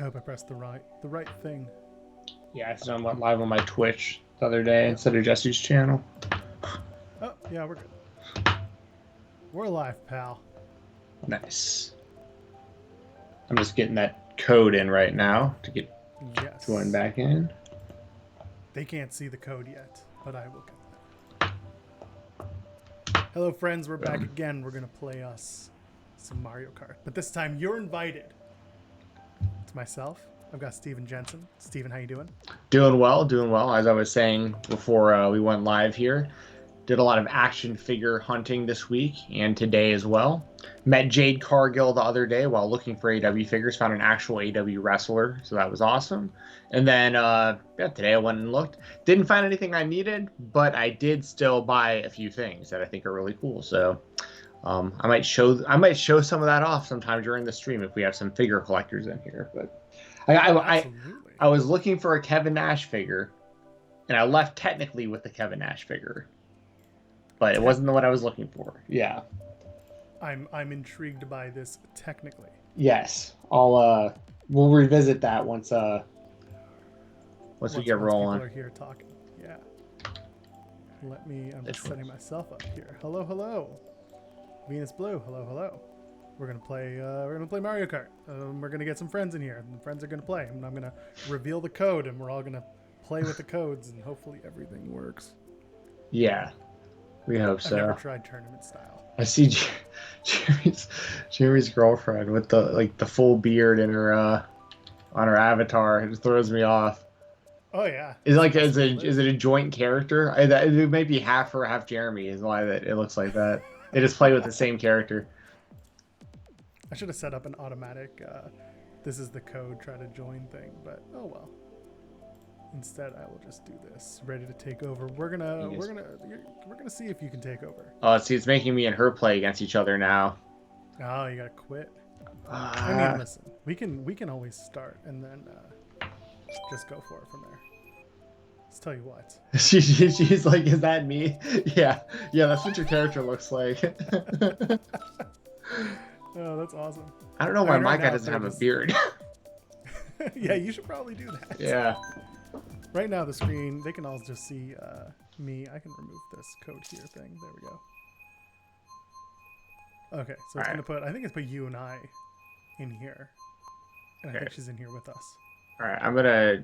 I hope I pressed the right thing. Yeah, I went live on my Twitch the other day instead of Jesse's channel. Oh, yeah, we're good. We're live, pal. Nice. I'm just getting that code in right now to get joined back in. They can't see the code yet, but I will get that. Hello, friends. We're back again. We're going to play us some Mario Kart. But this time, you're invited. It's myself. I've got Stephen Jensen. Stephen, how you doing? Doing well. As I was saying before we went live here, did a lot of action figure hunting this week and today as well. Met Jade Cargill the other day while looking for AW figures. Found an actual AW wrestler, so that was awesome. And then today I went and looked. Didn't find anything I needed, but I did still buy a few things that I think are really cool. So I might show some of that off sometime during the stream if we have some figure collectors in here. But I was looking for a Kevin Nash figure, and I left technically with the Kevin Nash figure, but it wasn't the one I was looking for. Yeah. I'm intrigued by this technically. Yes, we'll revisit that once we get rolling. People are here talking. Yeah. I'm just setting myself up here. Hello. Venus Blue. Hello. We're gonna play Mario Kart. We're gonna get some friends in here, and the friends are gonna play. And I'm gonna reveal the code, and we're all gonna play with the codes, and hopefully everything works. Yeah, we hope so. I've never tried tournament style. I see Jeremy's girlfriend with the full beard in her on her avatar. It just throws me off. Oh yeah. Is it a joint character? It may be half her, half Jeremy. Is why that it looks like that. They just play with the same character. I should have set up an automatic. This is the code. Try to join thing, but oh well. Instead, I will just do this. Ready to take over. We're gonna see if you can take over. Oh, see, it's making me and her play against each other now. Oh, you gotta quit. I mean, listen, we can always start and then just go for it from there. Let's tell you what. She's like, is that me? Yeah, that's what your character looks like. Oh, that's awesome. I don't know why my guy doesn't have a beard. Yeah, you should probably do that. Yeah. Right now, the screen, they can all just see me. I can remove this code here thing. There we go. Okay, so it's going to put, I think it's put you and I in here. And I think she's in here with us. All right, I'm gonna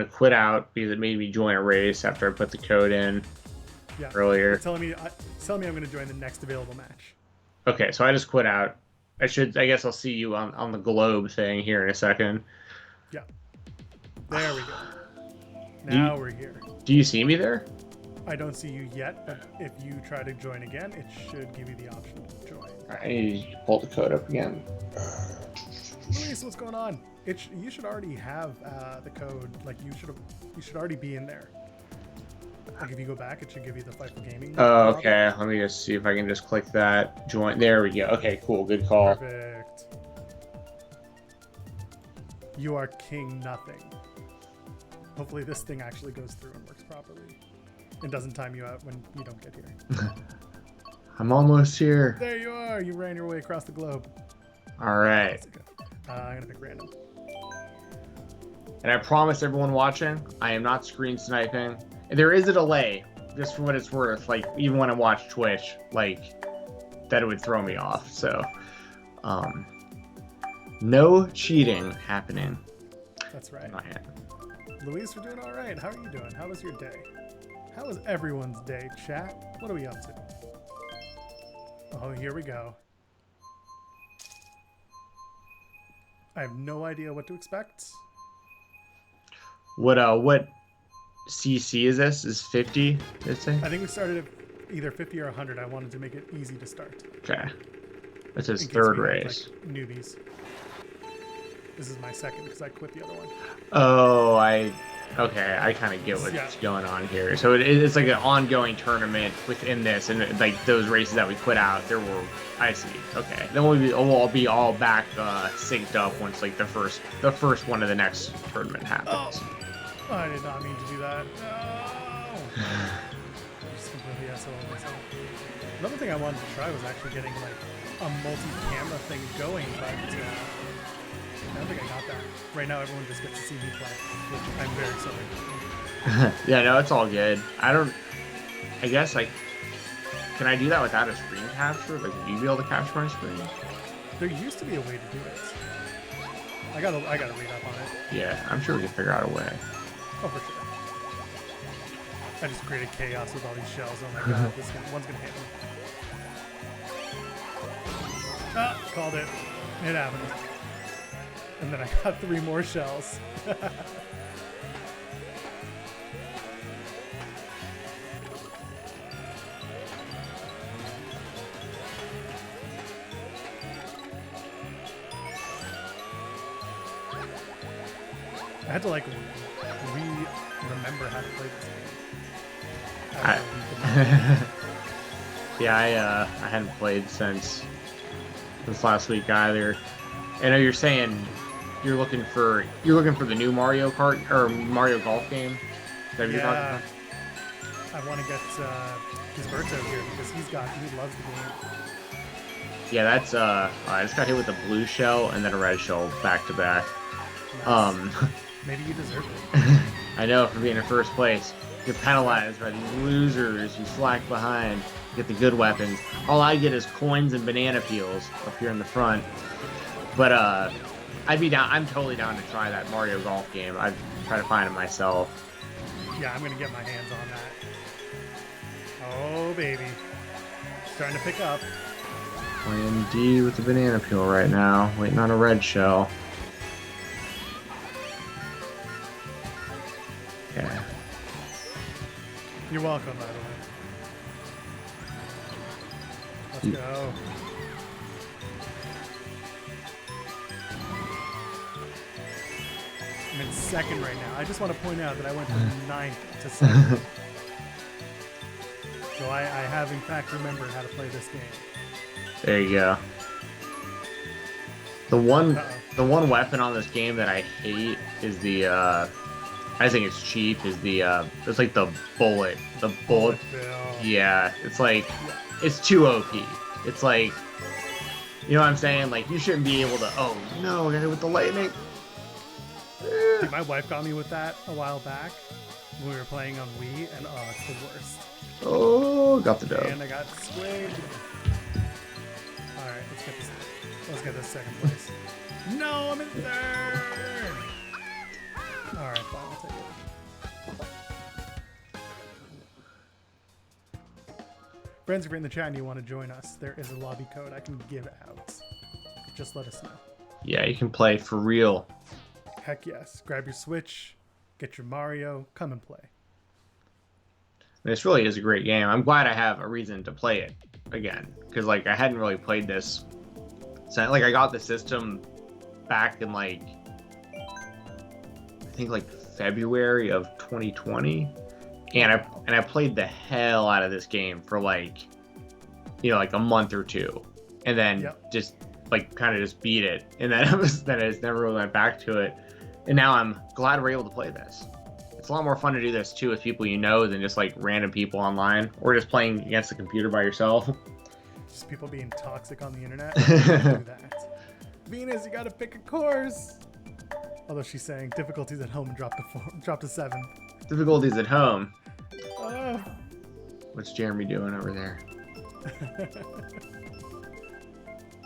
quit out because it made me join a race after I put the code in earlier. It's telling me I'm going to join the next available match. Okay, so I just quit out. I guess I'll see you on the globe thing here in a second. Yeah. There we go. Now we're here. Do you see me there? I don't see you yet, but if you try to join again, it should give you the option to join. All right, I need to pull the code up again. Luis, what's going on? You should already have the code. Like you should already be in there. Like if you go back, it should give you the Fightful Gaming. Oh, okay. Let me just see if I can just click that. Join. There we go. Okay, cool. Good call. Perfect. You are king nothing. Hopefully this thing actually goes through and works properly. And doesn't time you out when you don't get here. I'm almost here. There you are. You ran your way across the globe. All right. I'm going to pick random. And I promise everyone watching, I am not screen sniping. There is a delay, just for what it's worth. Like, even when I watch Twitch, like, that it would throw me off. So, no cheating happening. That's right. Luis, we're doing all right. How are you doing? How was your day? How was everyone's day, chat? What are we up to? Oh, here we go. I have no idea what to expect. What CC is this? Is 50? I think we started at either 50 or 100. I wanted to make it easy to start. Okay. This is third race. Like, newbies. This is my second because I quit the other one. Oh, I kind of get what's going on here. So it's like an ongoing tournament within this, and like those races that we put out, I see. Okay, then we'll be all back synced up once like the first one of the next tournament happens. Oh, I did not mean to do that. No. Just completely SOL myself. Another thing I wanted to try was actually getting like a multi-camera thing going, but Right now, everyone just gets to see me play, which I'm very sorry. Yeah, no, it's all good. I guess, like, can I do that without a screen capture? Like, would you be able to capture my screen? There used to be a way to do it. I gotta read up on it. Yeah, I'm sure we can figure out a way. Oh, for sure. I just created chaos with all these shells. Oh my god, one's gonna hit me. Ah, called it. It happened. And then I got 3 more shells. I had to like remember how to play this game. Yeah, I hadn't played since last week either. I know you're saying you're looking for the new Mario Kart or Mario Golf game. Yeah, I want to get Gizberto here because he loves the game. Yeah, that's I just got hit with a blue shell and then a red shell back to back. Nice. Maybe you deserve it. I know, for being in first place. You're penalized by these losers who slack behind. Get the good weapons. All I get is coins and banana peels up here in the front. But I'd be down. I'm totally down to try that Mario Golf game. I'd try to find it myself. Yeah, I'm gonna get my hands on that. Oh baby, starting to pick up. Playing D with the banana peel right now, waiting on a red shell. Yeah. You're welcome, by the way. Let's go. I'm in second right now. I just want to point out that I went from 9th to 2nd. So I have, in fact, remembered how to play this game. There you go. The one weapon on this game that I hate is the I think it's cheap, is the it's like the bullet. The bullet bill. Yeah, it's like it's too OP. It's like, you know what I'm saying? Like, you shouldn't be able to, oh no, I got hit with the lightning. Dude, my wife got me with that a while back when we were playing on Wii, and oh, it's the worst. Oh, got the dub. And I got squared. Alright, let's get this second place. No, I'm in third! Alright, fine, I'll take it. Friends, if you're in the chat and you want to join us, there is a lobby code I can give out. Just let us know. Yeah, you can play for real. Heck yes. Grab your Switch, get your Mario, come and play. This really is a great game. I'm glad I have a reason to play it again, because like I hadn't really played this. So like I got the system back in like I think like February of 2020, and I played the hell out of this game for like, you know, like a month or two, and then just like kind of just beat it, and then I just never really went back to it. And now I'm glad we're able to play this. It's a lot more fun to do this too with people you know than just like random people online or just playing against the computer by yourself. Just people being toxic on the internet. Do that. Venus, you gotta pick a course. Although she's saying difficulties at home drop to 7. Difficulties at home. Oh. What's Jeremy doing over there?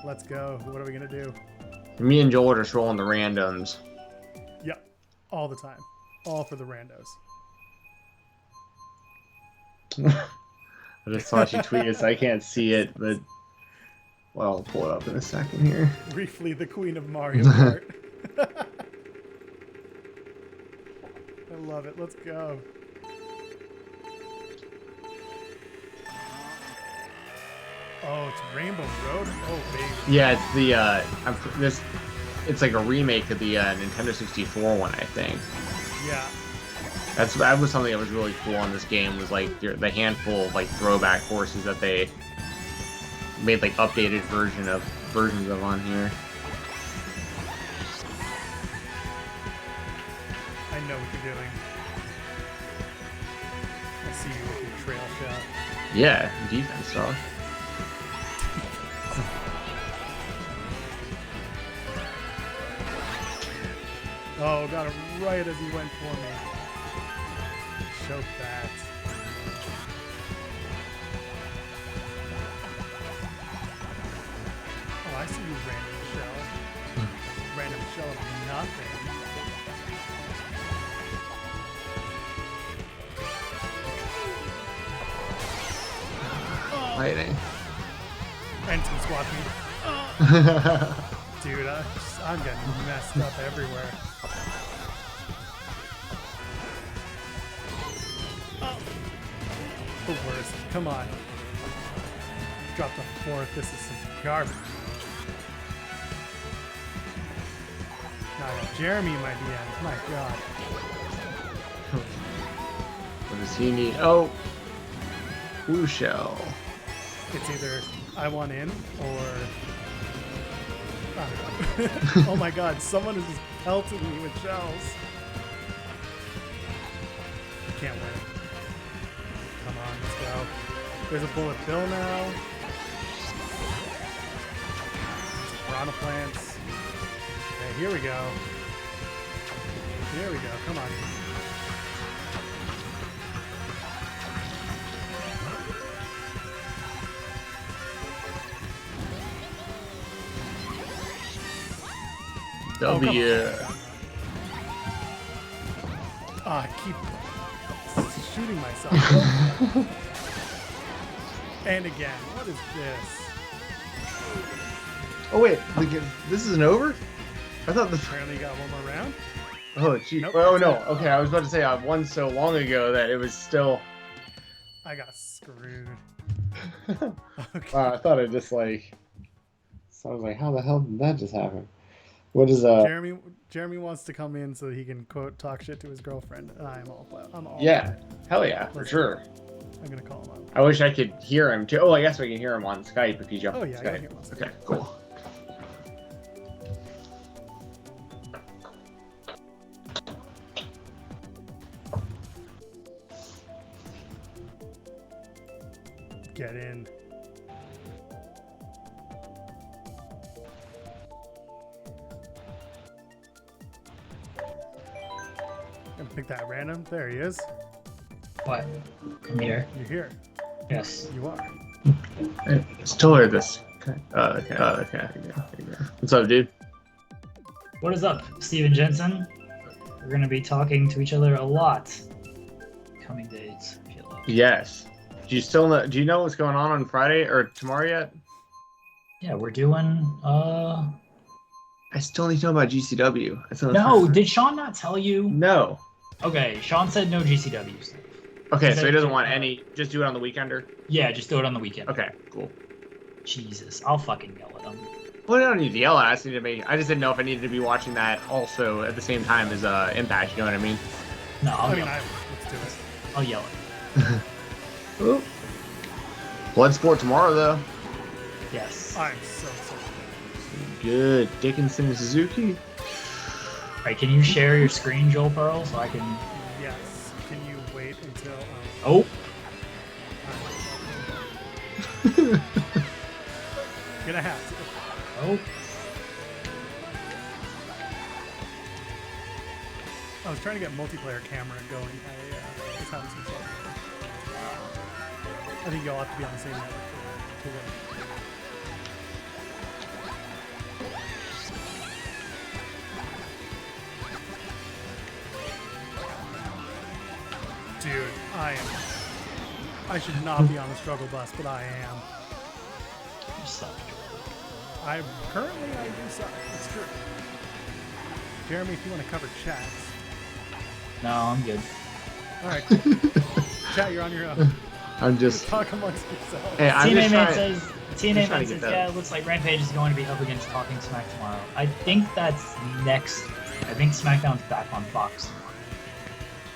Let's go. What are we gonna do? Me and Joel are just rolling the randoms. Yep. All the time. All for the randos. I just saw she tweeted, so I can't see it, but well, I'll pull it up in a second here. Briefly, the queen of Mario Kart. I love it. Let's go. Oh, it's Rainbow Road. Oh, baby. Yeah, it's the it's like a remake of the Nintendo 64 one, I think. Yeah. That was something that was really cool on this game, was like the handful of like throwback courses that they made like updated versions of on here. I know what you're doing. I see you with your trail shot. Yeah, defense stuff. Oh, got it right as he went for me. Choke that. Oh, I see you, random shell. Random shell of nothing. Lightning. And some squat me. Dude, I'm getting messed up everywhere. Oh. The worst. Come on. Dropped a fourth. This is some garbage. Now I got Jeremy in my DMs. My God. What does he need? Oh. Woo shell. It's either I want in or... Oh my God, someone is just pelting me with shells. I can't win. Come on, let's go. There's a bullet bill now. Piranha plants. Okay, here we go. Here we go, come on. W. I keep shooting myself. And again, what is this? Oh wait, this isn't over? I thought the. Apparently you got one more round? Oh gee. Nope, Oh no. that's it. Okay, I was about to say I won so long ago that it was still. I got screwed. Okay. Wow, I thought it just like. So I was like, how the hell did that just happen? What is Jeremy wants to come in so he can quote talk shit to his girlfriend. I'm all Yeah, hell yeah, for sure. I'm gonna call him up. I wish I could hear him too. Oh, I guess we can hear him on Skype if you jump Oh on yeah, I Skype. can hear him on Skype. Okay, cool. Get in. Gonna pick that random. There he is. What? I'm here. You're here. Yes. You are. I still heard this. Okay. What's up, dude? What is up, Stephen Jensen? We're gonna be talking to each other a lot coming days. I feel like. Yes. Do you still know? Do you know what's going on Friday or tomorrow yet? Yeah, we're doing. I still need to know about GCW. No, did Sean not tell you? No. Okay, Sean said no GCW stuff. Okay, so he doesn't want any. Just do it on the weekender. Yeah, just do it on the weekend. Okay, cool. Jesus, I'll fucking yell at him. Well, I don't need to yell at. I just didn't know if I needed to be watching that also at the same time as Impact. You know what I mean? No, I'll let's do it. I'll yell at him. Bloodsport tomorrow, though. Yes. I'm so sorry. Good. Dickinson and Suzuki. Alright, can you share your screen, Joel Pearl, so I can... Yes. Can you wait until... Oh! Gonna have to. Oh! I was trying to get multiplayer camera going. I was having some trouble. I think y'all have to be on the same network to win. Dude, I should not be on the struggle bus, but I am. You suck. I do suck. It's true. Jeremy, if you want to cover chats. No, I'm good. Alright, cool. Chat, you're on your own. I'm just. Talk amongst yourselves. Hey, I'm just trying. TNA trying Man to says, get that. yeah, it looks like Rampage is going to be up against Talking Smack tomorrow. I think that's next. I think SmackDown's back on Fox tomorrow.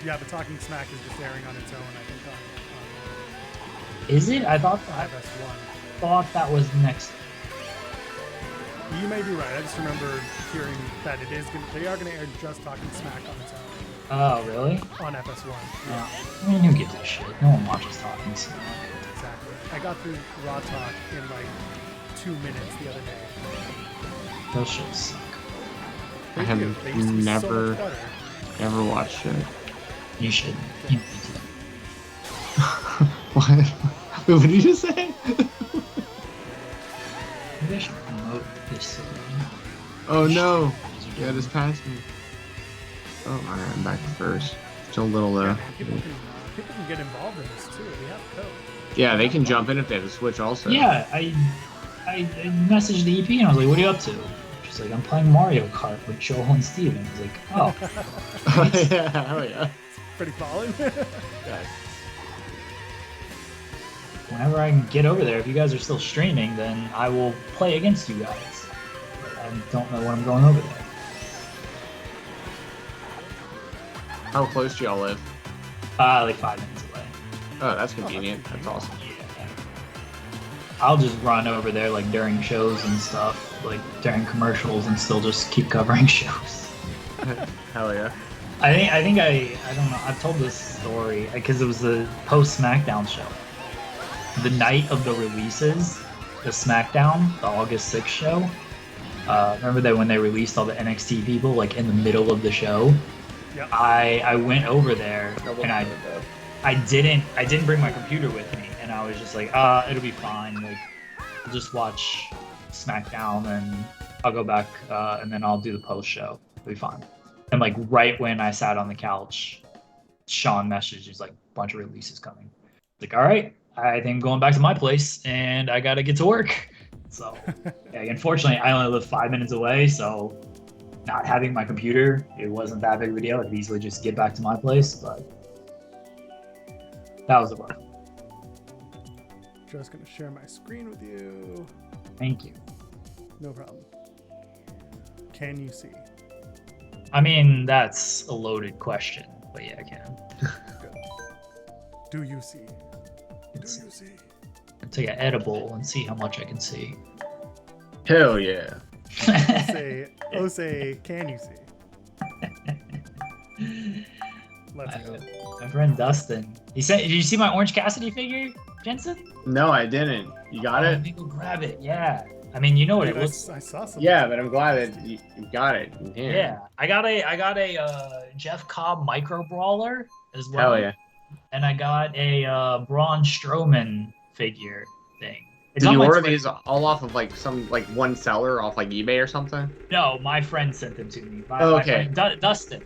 Yeah, but Talking Smack is just airing on its own, I think, on Is it? I thought that was next. You may be right. I just remember hearing that they are gonna air just Talking Smack on its own Oh, really? on FS1. Yeah, I mean, who gives a shit? No one watches Talking Smack. exactly. I got through Raw Talk in like 2 minutes the other day. Those shows suck. I They have do. They used to be so never, much better. never watched it. You should. You need to. What? Wait, what did you just say? Maybe I should promote this. Oh no! Yeah, just passed me. Oh, alright, I'm back first. Still a little Yeah, though. man, people can get involved in this too. We have code. Yeah, they can jump in if they have a Switch also. Yeah, I messaged the EP and I was like, "What are you up to?" She's like, "I'm playing Mario Kart with Joel and Steven." I was like, "Oh, Yeah, oh yeah. Pretty solid. Yeah. whenever I can get over there, if you guys are still streaming, then I will play against you guys." But I don't know when I'm going over there. How close do y'all live? Like 5 minutes away. Oh, that's convenient. That's awesome. Yeah. I'll just run over there like during shows and stuff, like during commercials, and still just keep covering shows. Hell yeah. I don't know. I've told this story because it was the post SmackDown show. The night of the releases, the SmackDown, the August 6th show. Remember that when they released all the NXT people, like in the middle of the show. Yep. I went over there and I didn't bring my computer with me, and I was just like, it'll be fine. Like, I'll just watch SmackDown and I'll go back and then I'll do the post show. It'll be fine. And like right when I sat on the couch, Sean messaged, he's like, bunch of releases coming. Like, all right, I think I'm going back to my place and I gotta get to work. So yeah, unfortunately I only live 5 minutes away, so not having my computer, it wasn't that big of a deal. I could easily just get back to my place, but that was the rough. Just gonna share my screen with you. Thank you. No problem. Can you see? I mean, that's a loaded question, but yeah, I can. Good. Do you see? It's- Do you see? Take an edible and see how much I can see. Hell yeah. Say, can you see? Let's go. My friend Dustin. He said, "Did you see my Orange Cassidy figure, Jensen?" No, I didn't. You got it? Let me go grab it. Yeah. I mean, you know what Dude, it looks. I saw something. Yeah, but I'm glad that you got it. Yeah. I got a Jeff Cobb micro brawler as well. Hell yeah. And I got a Braun Strowman figure thing. It's Did on you my order Twitter. these all off of like some like one seller off like eBay or something? No, my friend sent them to me. My Okay. friend Dustin.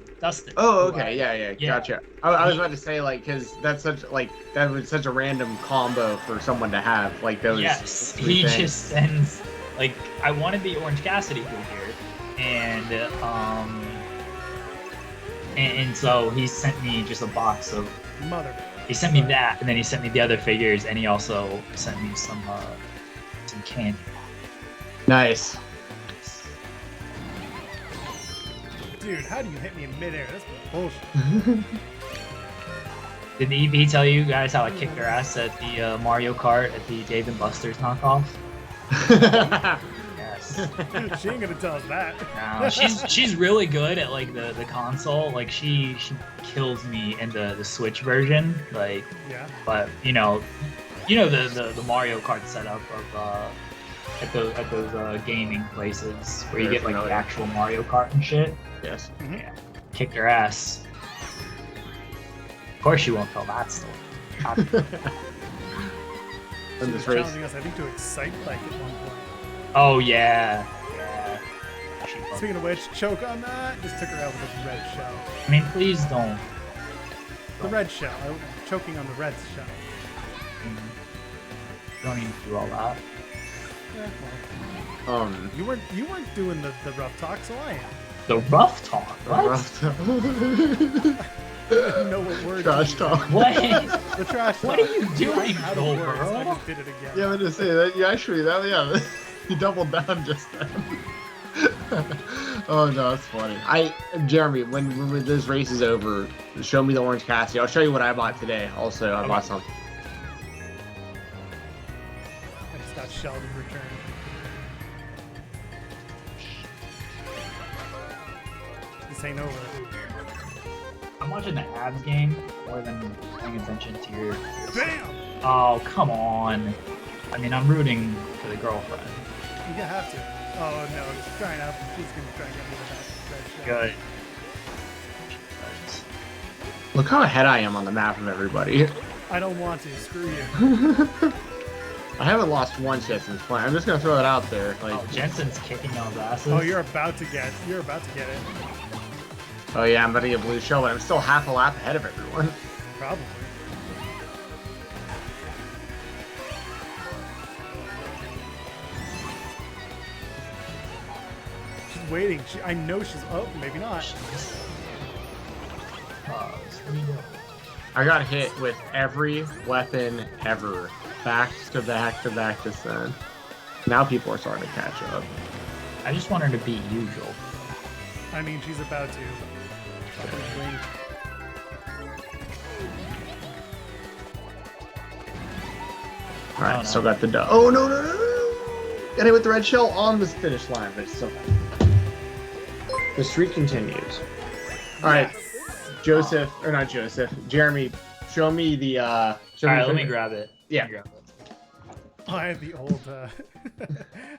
Oh, who okay. Yeah. Yeah. Gotcha. I was about to say like because that's such like that was such a random combo for someone to have like those. Yes, three he things. just sends like I wanted the Orange Cassidy figure, and so he sent me just a box of. Mother. He sent me that, and then he sent me the other figures, and he also sent me some candy. Nice. Dude, how do you hit me in midair? That's bullshit. Did the EP tell you guys how I kicked her ass at the Mario Kart at the Dave and Buster's knockoff? Yes. Dude, she ain't gonna tell us that. No, she's really good at like the console. Like she kills me in the Switch version. Like, Yeah. but you know the Mario Kart setup of at those gaming places where you Very get like the familiar. actual Mario Kart and shit. Yes. Yeah, kicked her ass. Of course, she won't tell that story. In She this was race. challenging us, I think, to Excite Bike at one point. Oh yeah. She loved Speaking of which, choke on that. Just took her out with a red shell. I mean, please don't. The red shell. Choking on the red shell. Don't even do all that. Yeah, well, you weren't doing the rough talk, so I am. The rough talk. What? Rough I didn't know what word. Trash to talk. What? The trash talk. What are you doing, I'm out of words. I Joel? just did it again. Yeah, I'm gonna say that. You actually, yeah, you doubled down just then. Oh no, that's funny. Jeremy, when this race is over, show me the Orange Cassidy. I'll show you what I bought today. Also, I bought something. I just got shelled in return. This ain't over. I'm watching the abs game more than paying attention to your. Bam! Oh, come on. I mean, I'm rooting for the girlfriend. You have to. Oh no, she's trying out. She's gonna try and get me with that shell. Good. Look how ahead I am on the map of everybody. I don't want to. Screw you. I haven't lost once yet since playing. I'm just gonna throw that out there. Like, Oh, Jensen's kicking y'all's asses. Oh, you're about to get it. oh yeah, I'm about to get blue shell, but I'm still half a lap ahead of everyone. Probably. She's waiting. I know she's. Oh, maybe not. I got hit with every weapon ever. Back to back to back to send. Now people are starting to catch up. I just want her to beat you, Joel. I mean, she's about to. Wait. Alright, still got the dub. Oh no no no no! Got hit with the red shell on the finish line, but it's still. The streak continues. Alright, Yes. Joseph, or not Joseph, Jeremy, show me the. Alright, let me grab it. Yeah. Let me grab it. Oh, I have the old.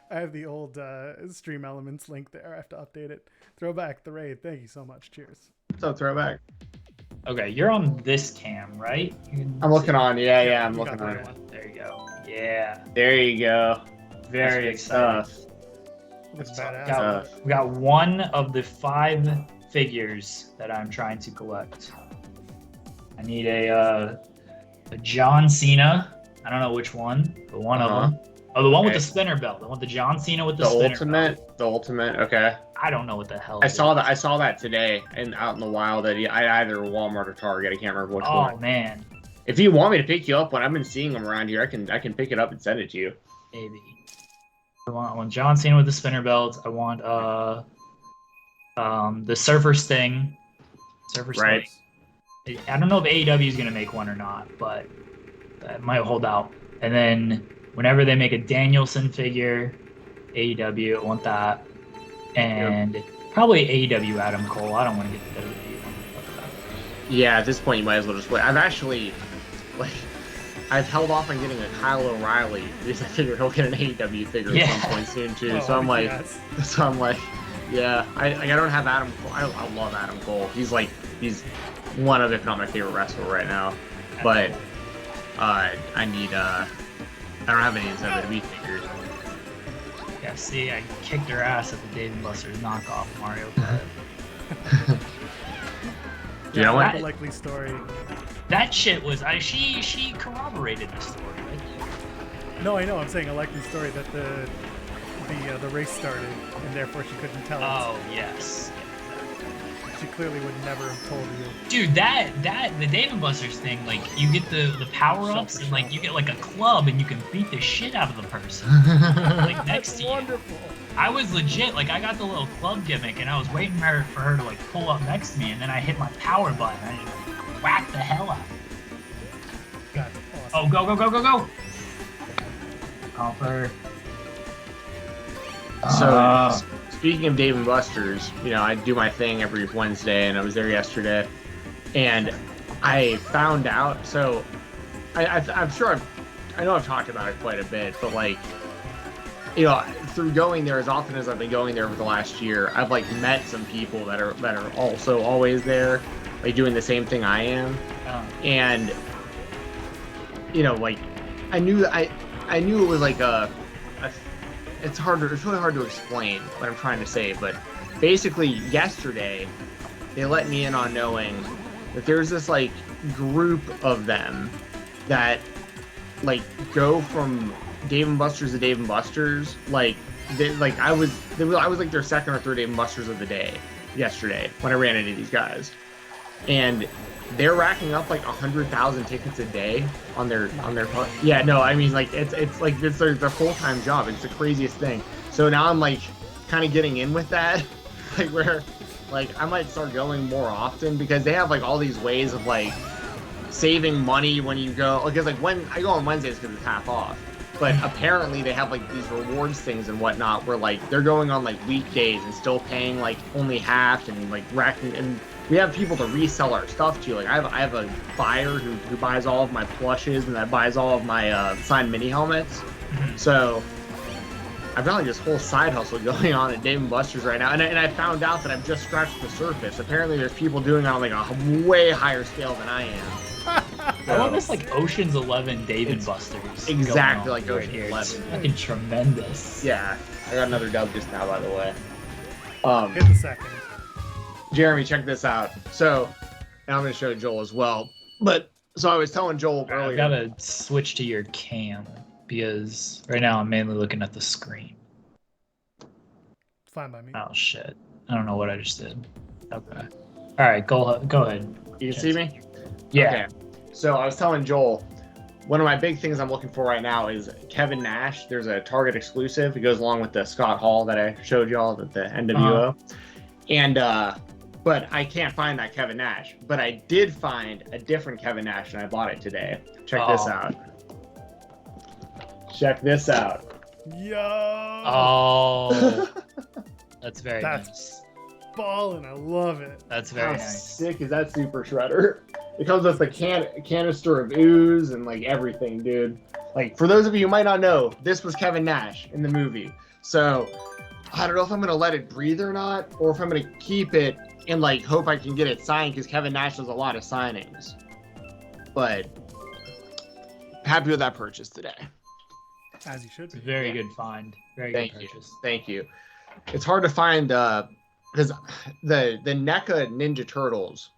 I have the old Stream Elements link there. I have to update it. Throw back the raid. Thank you so much. Cheers. So throwback. Okay, you're on this cam, right? I'm looking on. Yeah, I'm you got looking the on. right one. There you go. Yeah. There you go. Very That's excited. good stuff. That's We badass. got one of the 5 figures that I'm trying to collect. I need a John Cena. I don't know which one, but one of them. Oh, the one with the spinner belt. I want the John Cena with the spinner belt. The ultimate. Okay. I don't know what the hell. I saw that today and out in the wild at either Walmart or Target. I can't remember which one. Oh man. If you want me to pick you up when I've been seeing them around here, I can pick it up and send it to you. Maybe. I want John Cena with the spinner belt. I want the Surfer Sting. Surfer Sting. Right. I don't know if AEW is gonna make one or not, but I might hold out. And then whenever they make a Danielson figure, AEW, I want that. And probably AEW Adam Cole. I don't want to get the WWE one. Yeah, at this point you might as well just wait. I've actually, I've held off on getting a Kyle O'Reilly because I figured he'll get an AEW figure at some point soon too. Oh, so I'm like, yes. yeah, I don't have Adam Cole. I love Adam Cole. He's one of, if not my favorite wrestler right now. But I don't have any WWE figures. Yeah, see, I kicked her ass at the Dave & Buster's knockoff Mario Kart. You know what? The likely story. That shit was she corroborated the story, right? No, I know. I'm saying a likely story that the race started and therefore she couldn't tell Oh yes. it. She clearly would never have told you. Dude, the Dave & Buster's thing, like you get the power-ups and like you get like a club and you can beat the shit out of the person like next to you. Wonderful. I was legit, like I got the little club gimmick and I was waiting for her to like pull up next to me and then I hit my power button and I just like, whacked the hell out. That's awesome. Oh, go! Offer. So, speaking of Dave & Buster's, I do my thing every Wednesday, and I was there yesterday, and I found out. So, I'm sure I know I've talked about it quite a bit, but through going there as often as I've been going there over the last year, I've met some people that are also always there, doing the same thing I am, and I knew it was it's really hard to explain what I'm trying to say, but basically yesterday they let me in on knowing that there's this group of them that go from Dave & Buster's to Dave & Buster's. I was their second or third Dave & Buster's of the day yesterday when I ran into these guys, and they're racking up 100,000 tickets a day on their yeah, no, I mean it's their full-time job. It's the craziest thing. So now I'm kind of getting in with that, where I might start going more often because they have all these ways of saving money when you go, because when I go on Wednesdays because it's half off, but apparently they have these rewards things and whatnot where they're going on weekdays and still paying only half and racking, and we have people to resell our stuff to. I have a buyer who buys all of my plushes and that buys all of my signed mini helmets. So I've got like this whole side hustle going on at Dave & Buster's right now, and I found out that I've just scratched the surface. Apparently, there's people doing it on like a way higher scale than I am. I love this like Ocean's 11 Dave & Buster's. Exactly like right Ocean's here. 11. It's fucking tremendous. Yeah, I got another dub just now, by the way. Hit the second. Jeremy, check this out. So, and I'm going to show Joel as well. But so I was telling Joel earlier. I've got to switch to your cam because right now I'm mainly looking at the screen. Fine by me. Oh shit! I don't know what I just did. Okay. All right, go ahead. You can see me? Yeah. Okay. So I was telling Joel, one of my big things I'm looking for right now is Kevin Nash. There's a Target exclusive. It goes along with the Scott Hall that I showed y'all at the NWO. And but I can't find that Kevin Nash. But I did find a different Kevin Nash, and I bought it today. Check this out. Check this out. Yo. Oh. That's very nice. Ballin', I love it. That's very How nice. sick is that Super Shredder? It comes with a canister of ooze and like everything, dude. Like for those of you who might not know, this was Kevin Nash in the movie. So I don't know if I'm gonna let it breathe or not, or if I'm gonna keep it and like hope I can get it signed because Kevin Nash does a lot of signings. But happy with that purchase today. As you should be. Very good find. Very good purchase. Thank you. It's hard to find because the NECA Ninja Turtles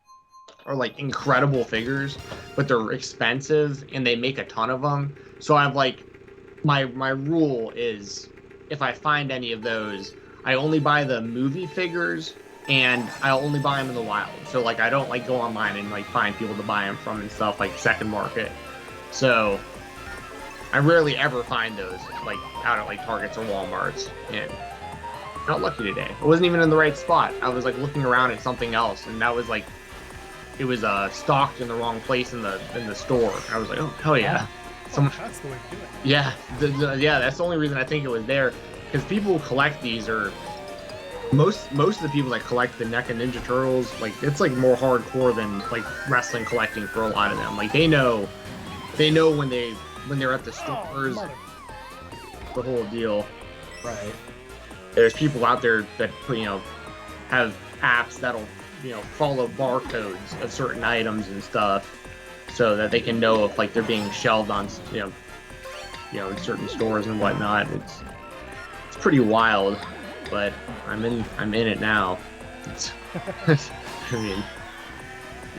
are like incredible figures, but they're expensive and they make a ton of them. So I've like my rule is if I find any of those, I only buy the movie figures and I only buy them in the wild. So like I don't like go online and like find people to buy them from and stuff like second market. So I rarely ever find those like out at like Targets or Walmarts, and got lucky today. I wasn't even in the right spot. I was like looking around at something else, and that was like it was stocked in the wrong place in the store. I was like, oh hell yeah! That's the way to do it. Yeah, yeah. That's the only reason I think it was there, because people who collect these are most of the people that collect the NECA Ninja Turtles. Like it's like more hardcore than like wrestling collecting for a lot of them. Like they know when they're at the stores, the whole deal. Right. There's people out there that have apps that'll follow barcodes of certain items and stuff, so that they can know if like they're being shelved on in certain stores and whatnot. It's pretty wild, but I'm in it now. It's I mean,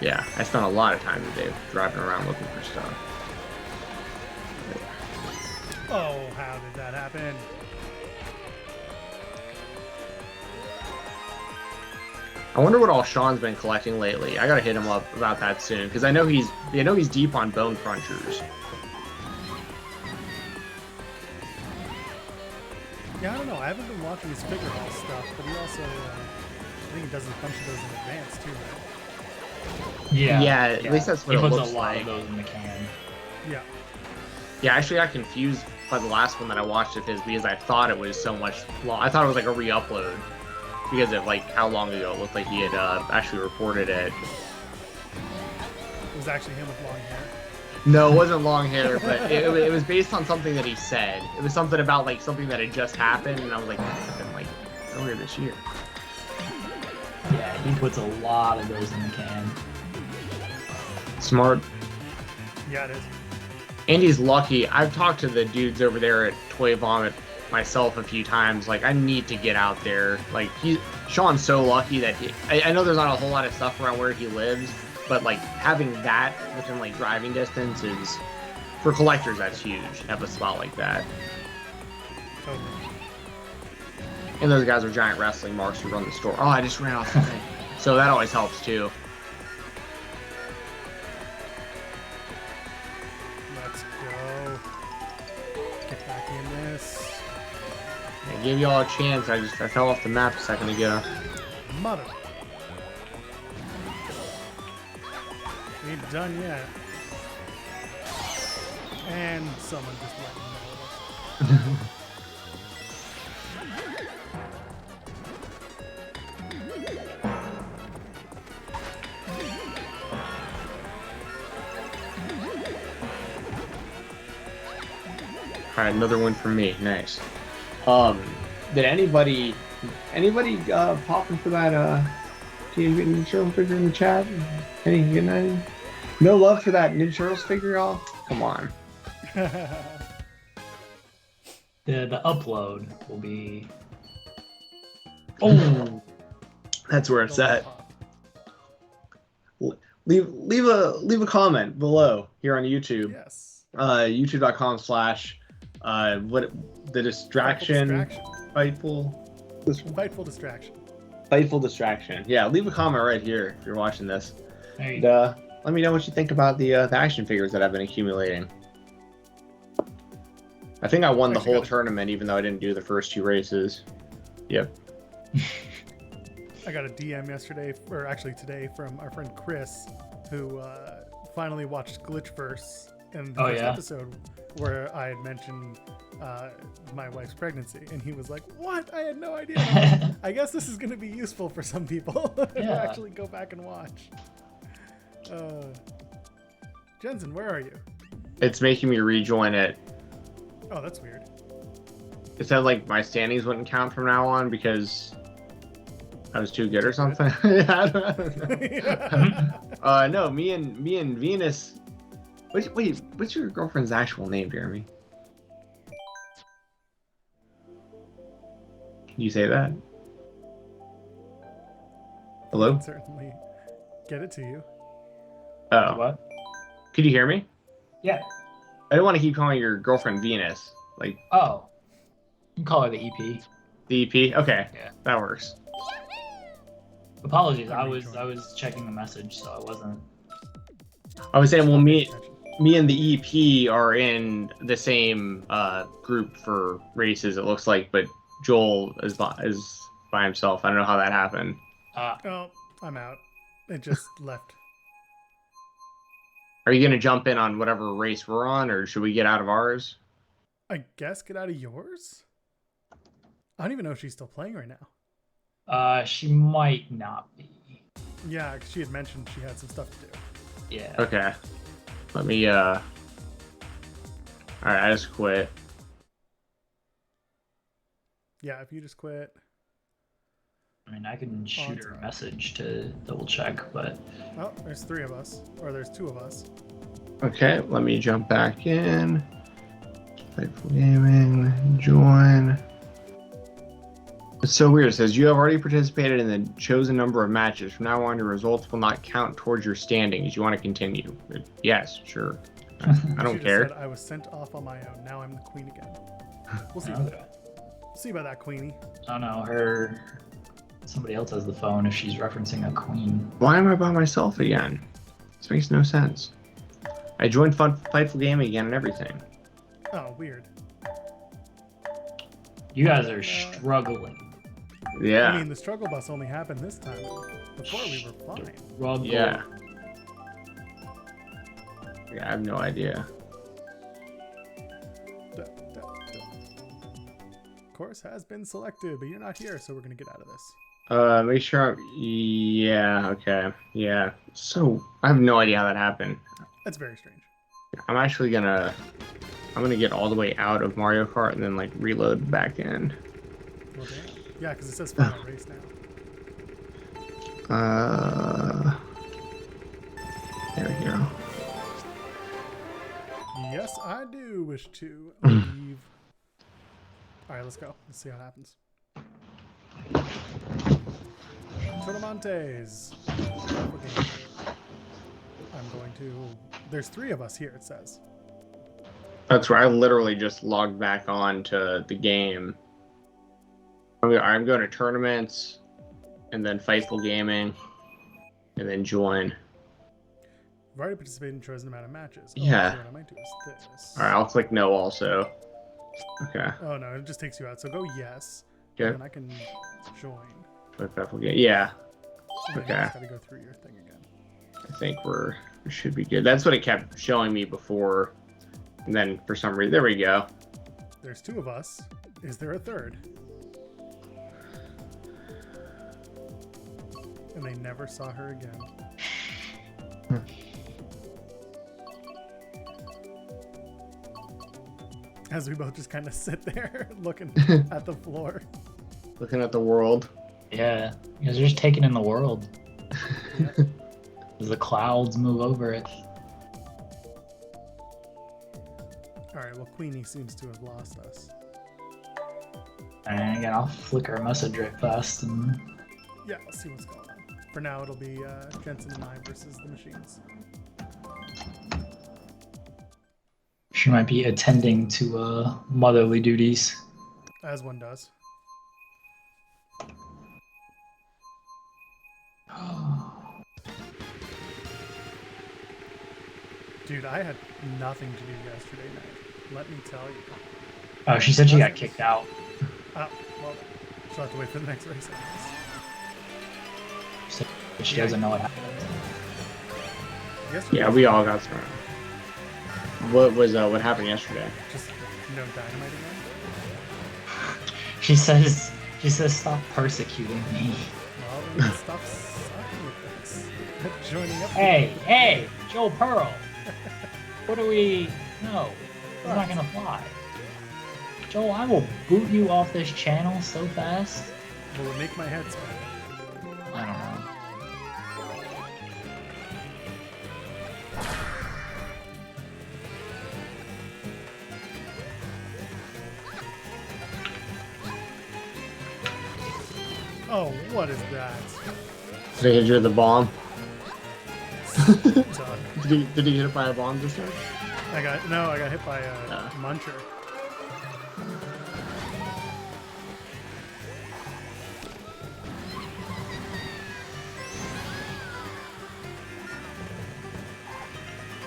yeah, I spent a lot of time today driving around looking for stuff. Oh, how did that happen? I wonder what all Sean's been collecting lately. I gotta hit him up about that soon, because I know he's deep on Bone Crunchers. Yeah, I don't know. I haven't been watching his figure hall stuff, but he also, I think he does a bunch of those in advance too, right? Yeah. Yeah, at least that's what it he puts looks a lot like. of those in the can. Yeah. Yeah, actually, I got confused by the last one that I watched of his because I thought it was so much long. I thought it was like a re-upload because of like how long ago it looked like he had actually reported it. It was actually him with long hair. No, it wasn't long hair, but it was based on something that he said. It was something about like something that had just happened, and I was like, that happened like earlier this year. Yeah, he puts a lot of those in the can. Smart. Yeah, it is. Andy's lucky. I've talked to the dudes over there at Toy Vomit myself a few times. Like, I need to get out there. Like, Sean's so lucky that I know there's not a whole lot of stuff around where he lives, but like having that within like driving distance is, for collectors, that's huge. To have a spot like that. Totally. And those guys are giant wrestling marks who run the store. Oh, I just ran off the thing. So that always helps too. Let's go. Get back in this. I gave y'all a chance. I fell off the map a second ago. Mother. We ain't done yet. And someone just let me know. Alright, another one from me. Nice. Did anybody popping for that Teenage Mutant Ninja Turtle figure in the chat? Any no love for that Ninja Turtles figure, y'all? Come on. The upload will be. Oh, That's where it's at. Leave a comment below here on YouTube. Yes. YouTube.com/ what the distraction. Fightful distraction. Fightful distraction. Yeah, leave a comment right here if you're watching this. hey, And, let me know what you think about the action figures that I've been accumulating. I think I won the whole tournament, even though I didn't do the first 2 races. Yep. I got a DM yesterday, or actually today, from our friend Chris, who finally watched Glitchverse in the first episode where I had mentioned my wife's pregnancy, and he was like, "What? I had no idea." Like, I guess this is going to be useful for some people to actually go back and watch. Jensen, where are you? It's making me rejoin it. Oh, that's weird. It said like my standings wouldn't count from now on because I was too good or something. I don't know. No, me and Venus. Wait, what's your girlfriend's actual name, Jeremy? Can you say that? Hello? I'd certainly get it to you. Oh. what? Could you hear me? Yeah. I don't want to keep calling your girlfriend Venus. Like. Oh. You can call her the EP. The EP? Okay. Yeah. That works. Apologies, I was checking the message, so I wasn't. I was saying, well, me and the EP are in the same group for races, it looks like, but Joel is by himself. I don't know how that happened. Oh, I'm out. It just left. Are you going to jump in on whatever race we're on, or should we get out of ours? I guess get out of yours? I don't even know if she's still playing right now. She might not be. Yeah, 'cause she had mentioned she had some stuff to do. Yeah. Okay. Let me, Alright, I just quit. Yeah, if you just quit. I mean, I can shoot her a message to double check, but. Oh, there's 3 of us. Or there's 2 of us. Okay, let me jump back in. Fightful Gaming, join. It's so weird. It says you have already participated in the chosen number of matches. From now on, your results will not count towards your standings. You want to continue? Yes, sure. I don't care. Said, I was sent off on my own. Now I'm the queen again. We'll see. Okay. See about that, Queenie. I don't know. Somebody else has the phone if she's referencing a queen. Why am I by myself again? This makes no sense. I joined Fightful Gaming again and everything. Oh, weird. You guys are struggling. Yeah. I mean, the struggle bus only happened this time. Before we were fine. Struggle. Yeah. I have no idea. Course has been selected, but you're not here, so we're gonna get out of this. Make sure yeah, okay. Yeah. So, I have no idea how that happened. That's very strange. I'm actually gonna get all the way out of Mario Kart and then, like, reload back in. Well, damn. Yeah, because it says final race now. There we go. Yes, I do wish to leave. Alright, let's go. Let's see how it happens. Tournamantes. I'm going to... There's 3 of us here, it says. That's where I literally just logged back on to the game. I'm going to tournaments, and then Fightful Gaming, and then join. I've already participated in chosen amount of matches. Yeah. What I might do is this. Alright, I'll click no also. Okay. Oh no, it just takes you out. So go yes. Okay. And then I can join. Yeah. And then Okay. you just gotta go through your thing again. I think we should be good. That's what it kept showing me before. And then for some reason, there we go. There's 2 of us. Is there a 3rd? And they never saw her again. As we both just kind of sit there looking at the floor. Looking at the world. Yeah, you guys are just taking in the world. As the clouds move over it. Alright, well, Queenie seems to have lost us. And again, I'll flicker a message right fast. And... Yeah, I'll see what's going on. For now, it'll be Jensen and I versus the machines. She might be attending to motherly duties. As one does. Dude, I had nothing to do yesterday night. Let me tell you. Oh, she said she got kicked out. Oh, well, she'll have to wait for the next race, I guess. So she doesn't know what happened. Yesterday, Yeah, we all got thrown. What happened yesterday? just no dynamite again. She says, stop persecuting me. Well, then we stop sucking with this. Joining up. Hey, Joe Pearl. What do we... No, it's not gonna fly. Joel, I will boot you off this channel so fast. Will it make my head spin? I don't know. Oh, what is that? Did he hit you with the bomb? Done. Did he get hit by a bomb this time? I got hit by a muncher.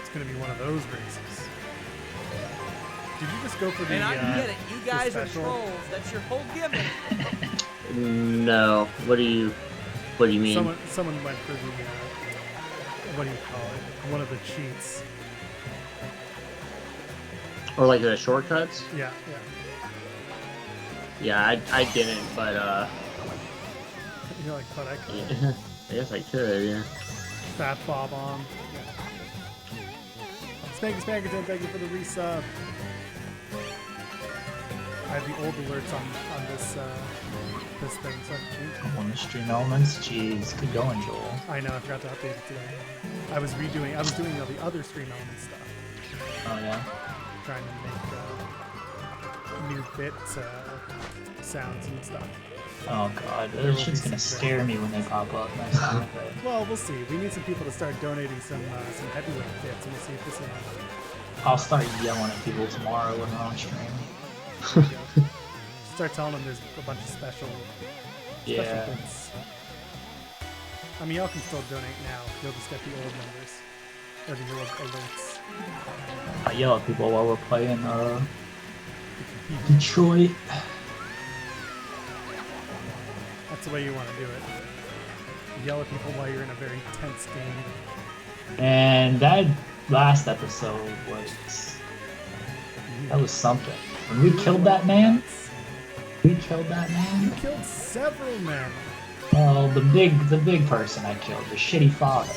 It's gonna be one of those races. Did you just go for the? And I get it. You guys are special? trolls. That's your whole gimmick. No. What do you mean? Someone went for the what do you call it? One of the cheats. Or like the shortcuts? Yeah. Yeah, I didn't, but You're like, but I could. yeah, I guess I could, yeah. Fat Bob on. Yeah. Spanky Spankerton, thank you for the resub. I have the old alerts on this thing, so I have to change it. On the stream elements, jeez, good going, Joel. I know, I forgot to update it today. I was doing all the other stream element stuff. Oh yeah. Trying to make new bit sounds and stuff. Oh god, this shit's gonna scare me when they pop up. That's not good. Well, we'll see. We need some people to start donating some heavyweight bits, and we'll see if this is. I'll start yelling at people tomorrow when we're on stream. Start telling them there's a bunch of special Yeah. bits. I mean, y'all can still donate now. You'll just get the old numbers or the old alerts. I yell at people while we're playing Detroit. That's the way you want to do it. Yell at people while you're in a very tense game. And that last episode was something. When we killed that man, You killed several men. Well, the big person I killed, the shitty father.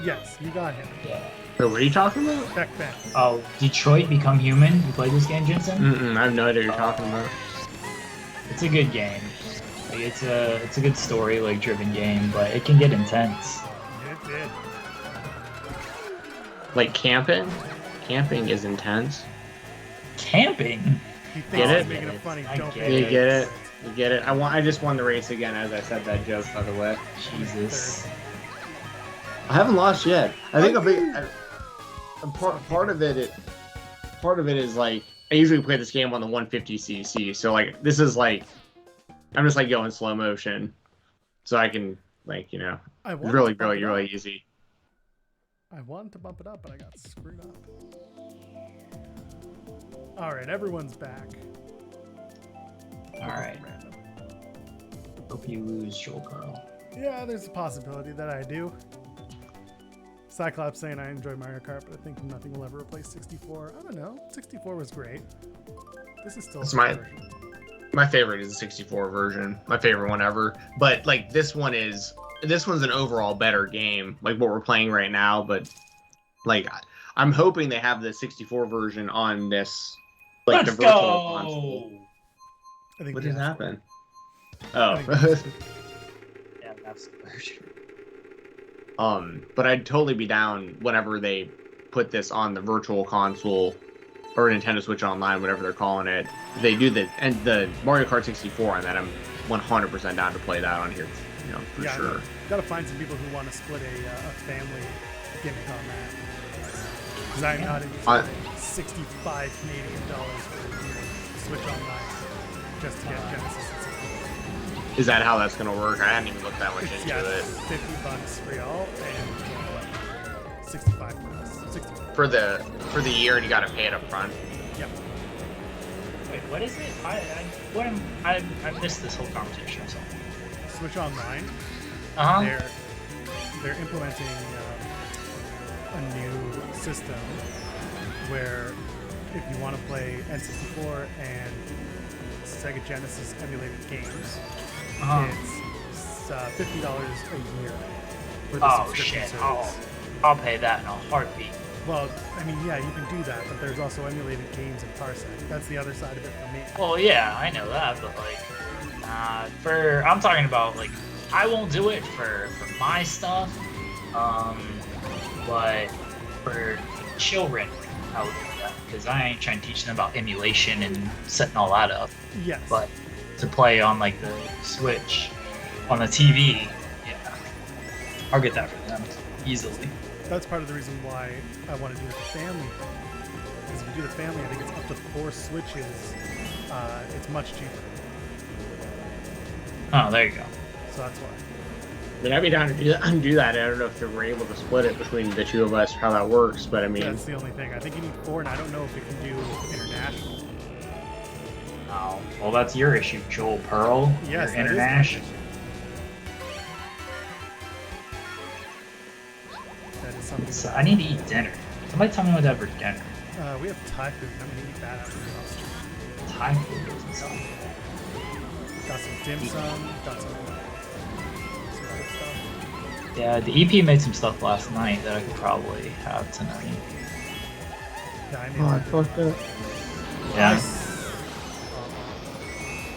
Yes, you got him. Yeah. Wait, what are you talking about? Back then. Oh, Detroit Become Human. You played this game, Jensen? I have no idea what you're talking about. It's a good game. Like, it's a good story, like driven game, but it can get intense. It did. Like camping? Camping is intense. Camping? He thinks Get he's it? making a funny I joke. get You get it? You get it? I just won the race again as I said that joke, by the way. Jesus. I haven't lost yet. I think part of it is like I usually play this game on the 150cc, so like this is like I'm just like going slow motion, so I can like I wanted really to bump it really up. easy. I wanted to bump it up, but I got screwed up. All right, everyone's back. All right. Random. Hope you lose, Joel Carl. Yeah, there's a possibility that I do. Cyclops saying I enjoy Mario Kart, but I think nothing will ever replace 64. I don't know. 64 was great. This is still It's a my- good version. My favorite is the 64 version. My favorite one ever. But like this one's an overall better game, like what we're playing right now. But like I'm hoping they have the 64 version on this like the Let's virtual go! console. I think What we just have- happened? I Oh. think that's good. Yeah, that's version. But I'd totally be down whenever they put this on the virtual console or Nintendo Switch Online, whatever they're calling it. They do the Mario Kart 64 on that. I'm 100% down to play that on here, for Yeah, I sure. know. Gotta find some people who want to split a family gimmick on that. Because I'm not into 65 Canadian dollars for Switch Online just to get Genesis and 64. Is that how that's gonna work? I hadn't even looked that much into Yeah, it. $50 for y'all and 65 for us. 65. For the year, and you gotta pay it up front. Yep. Wait, what is it? I missed this whole conversation or something. Switch Online. Uh-huh. They're implementing a new system where if you want to play N64 and Sega Genesis emulated games, it's $50 a year for the Oh subscription shit! service. I'll pay that in a heartbeat. Well, I mean, yeah, you can do that, but there's also emulated games in Parsec. That's the other side of it for me. Well, yeah, I know that, but like, I'm talking about like, I won't do it for my stuff, but for children, I would do that because I ain't trying to teach them about emulation and setting all that up. Yes. But to play on like the Switch, on the TV, yeah, I'll get that for them easily. That's part of the reason why I want to do the family thing. Because if you do the family, I think it's up to 4 Switches. It's much cheaper. Oh, there you go. So that's why. I mean, I'd be down to do that. I don't know if they were able to split it between the two of us, how that works, but I mean... That's the only thing. I think you need 4, and I don't know if it can do international. Oh, well, that's your issue, Joel Pearl. Yes, You're that is my international. issue. That is something. So that I need to eat dinner. Somebody tell me what to have for dinner. we have Thai food. I'm gonna eat that after the house. Thai food doesn't sound Got some dim sum. Got some other stuff. good. Yeah, the EP made some stuff last night that I could probably have tonight. Yeah, I made Oh, I that. fucked up. Yeah.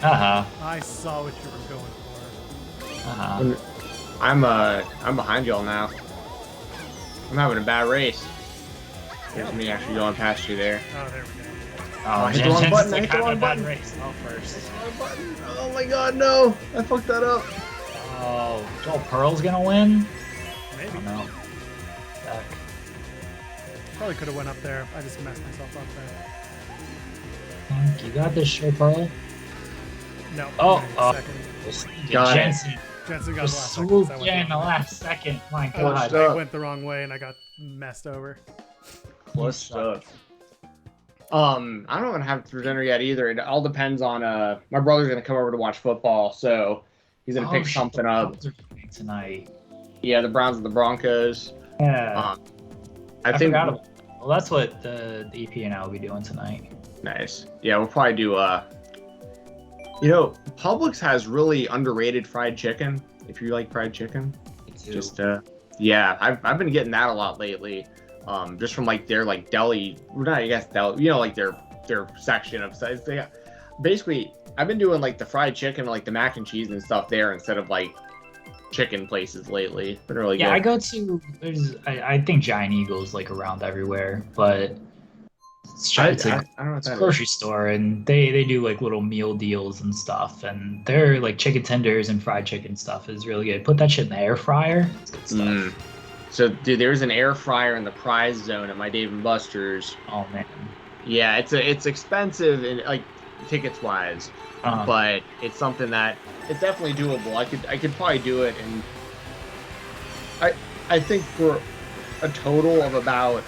Uh-huh. I saw what you were going for. Uh-huh. I'm behind y'all now. I'm having a bad race. There's me actually going past you there. Oh, there we go. Oh, hit the wrong Jensen's button, I like hit the having wrong a bad button. race. Oh, first. Oh my god, no! I fucked that up. Oh, Joel Pearl's gonna win? Maybe. Oh, no. Back. Probably could have went up there. I just messed myself up there. You got this, Joel Pearl? No. Oh, I'm gonna get second. Got it. Jensen Jensen got the just last second. swooped so I in went the last second. My the wrong- God. I went the wrong way and I got messed over. Close stuff. I don't know what I'm having for dinner yet either. It all depends on my brother's gonna come over to watch football, so he's gonna pick shit, something the up. Browns are playing tonight. Yeah, the Browns and the Broncos. Yeah. I think forgot about Well, that's what the EP and I will be doing tonight. nice. Yeah, we'll probably do Publix has really underrated fried chicken. If you like fried chicken, just yeah, I've been getting that a lot lately. Just from like their like deli, not I guess deli, like their section of size. They basically I've been doing like the fried chicken, like the mac and cheese and stuff there instead of like chicken places lately. It's been really Yeah, good. I go to I think Giant Eagle's like around everywhere, but it's I a don't know what it's a that is. grocery store, and they do like little meal deals and stuff, and their like chicken tenders and fried chicken stuff is really good. Put that shit in the air fryer. It's good stuff. Mm. So, dude, there's an air fryer in the prize zone at my Dave and Buster's. Oh man. Yeah, it's expensive and like tickets wise, but it's something that it's definitely doable. I could probably do it, and I think for a total of about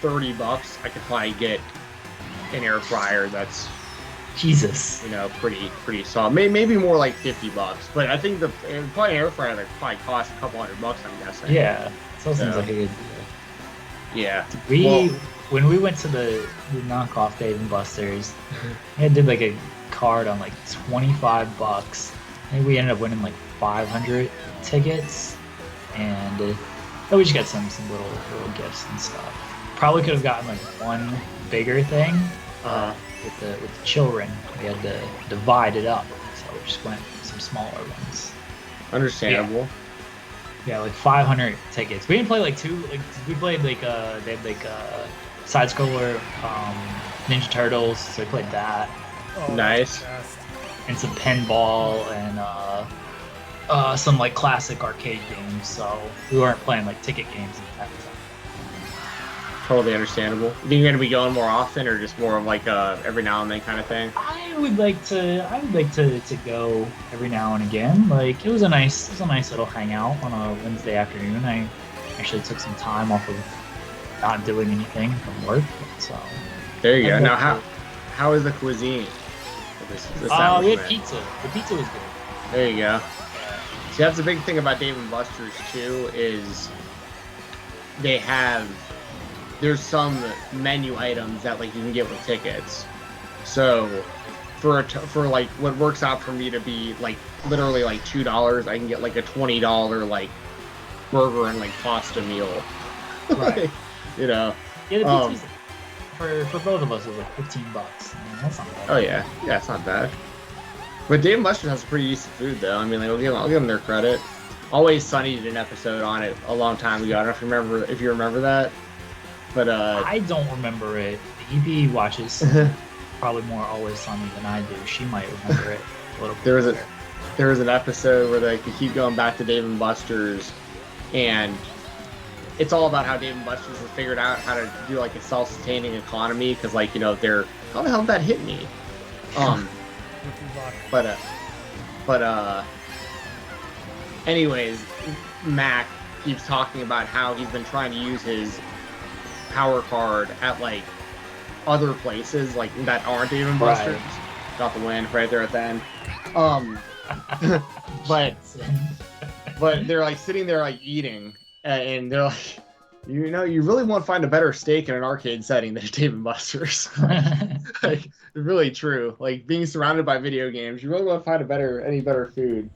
$30, I could probably get an air fryer that's Jesus. pretty solid. Maybe more like $50, but I think probably an air fryer that probably costs a couple $100. I'm guessing. Yeah. So seems Yeah. like a good deal. Yeah. When we went to the knockoff Dave and Buster's, I did like a card on like $25. I think we ended up winning like 500 tickets, and we just got some little gifts and stuff. Probably could have gotten like one bigger thing. with the children. We had to divide it up, so we just went with some smaller ones. Understandable. Yeah, like 500 tickets. We didn't play like two. Like we played like they had like side scroller, Ninja Turtles. So we played that. Oh, Nice. that's the best. And some pinball and some like classic arcade games. So we weren't playing like ticket games at that time. Totally understandable. You think you're gonna be going more often, or just more of like a every now and then kind of thing? I would like to go every now and again. Like it was a nice little hangout on a Wednesday afternoon. I actually took some time off of not doing anything from work. So There you go. I'd Now, like how is the cuisine? This we had establishment? pizza. The pizza was good. There you go. See, that's the big thing about Dave & Buster's too, is there's some menu items that like you can get with tickets. So for like what works out for me to be like literally like $2, I can get like a $20 like burger and like pasta meal. Right. You know. Yeah, the pizza was, for both of us, it was like $15. I mean, that's not bad. Oh yeah, it's not bad. But Dave & Buster's has pretty decent food though. I mean, like, I'll give them their credit. Always Sunny did an episode on it a long time ago. I don't know if you remember that. But I don't remember it. The EP watches probably more Always Sunny than I do. She might remember it a little bit. there was an episode where they keep going back to Dave & Buster's, and it's all about how Dave & Buster's has figured out how to do like a self-sustaining economy, because like, you know, they're, how the hell did that hit me? Anyways, Mac keeps talking about how he's been trying to use his power card at like other places like that aren't Dave & Buster's. Right. Got the win right there at the end. But they're like sitting there like eating, and they're like, you know, you really won't find a better steak in an arcade setting than Dave & Buster's. Like, it's really true. Like being surrounded by video games, you really won't find any better food.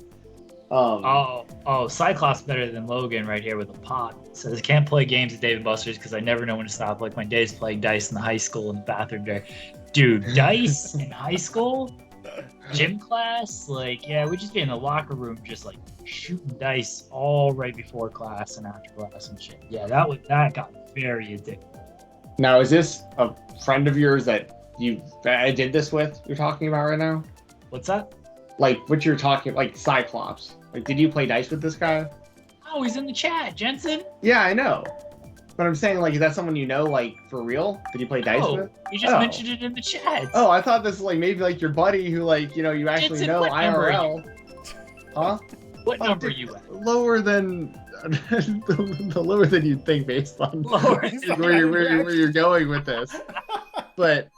Cyclops better than Logan right here with a pot. Says can't play games at Dave & Buster's because I never know when to stop. Like my days playing dice in the high school in the bathroom there. Dude, dice in high school, gym class, like yeah, we'd just be in the locker room just like shooting dice all right before class and after class and shit. Yeah, that got very addictive. Now, is this a friend of yours that I did this with? You're talking about right now? What's that? Like what you're talking, like Cyclops. Like, did you play dice with this guy? Oh, he's in the chat, Jensen. Yeah, I know. But I'm saying, like, is that someone you know, like, for real? Did you play dice with? You just mentioned it in the chat. Oh, I thought this was, like, maybe, like, your buddy who, like, you know, you actually Jensen, know what number are IRL. Huh? What number are you at? Lower than... lower than you'd think based on Lower where you're going with this. But,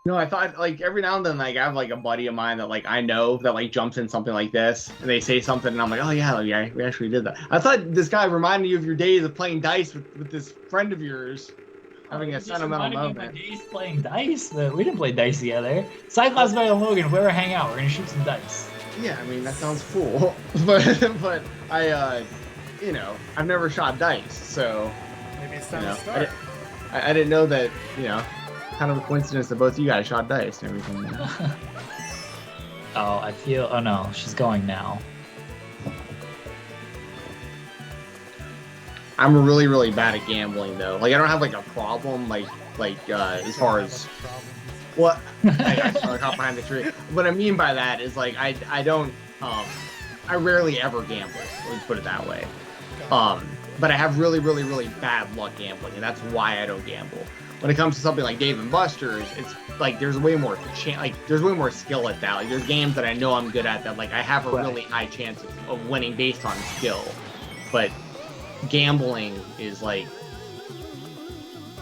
no, I thought, like, every now and then, like, I have, like, a buddy of mine that, like, I know that, like, jumps in something like this, and they say something, and I'm like, oh, yeah, we actually did that. I thought this guy reminded you of your days of playing dice with this friend of yours, having a sentimental moment. My days playing dice? But we didn't play dice together. Cyclops better than Logan. If we ever hang out, we're going to shoot some dice. Yeah, I mean, that sounds cool. but I, you know, I've never shot dice, so... Maybe it's time to start. I didn't know that, you know... Kind of a coincidence that both of you guys shot dice and everything. Oh no, she's going now. I'm really, really bad at gambling though. Like I don't have like a problem like as far as what I got behind the tree. What I mean by that is like I don't I rarely ever gamble. Let's put it that way. But I have really, really, really bad luck gambling, and that's why I don't gamble. When it comes to something like Dave & Buster's, it's like there's way more there's way more skill at that. Like there's games that I know I'm good at that like I have a really high chance of winning based on skill. But gambling is like,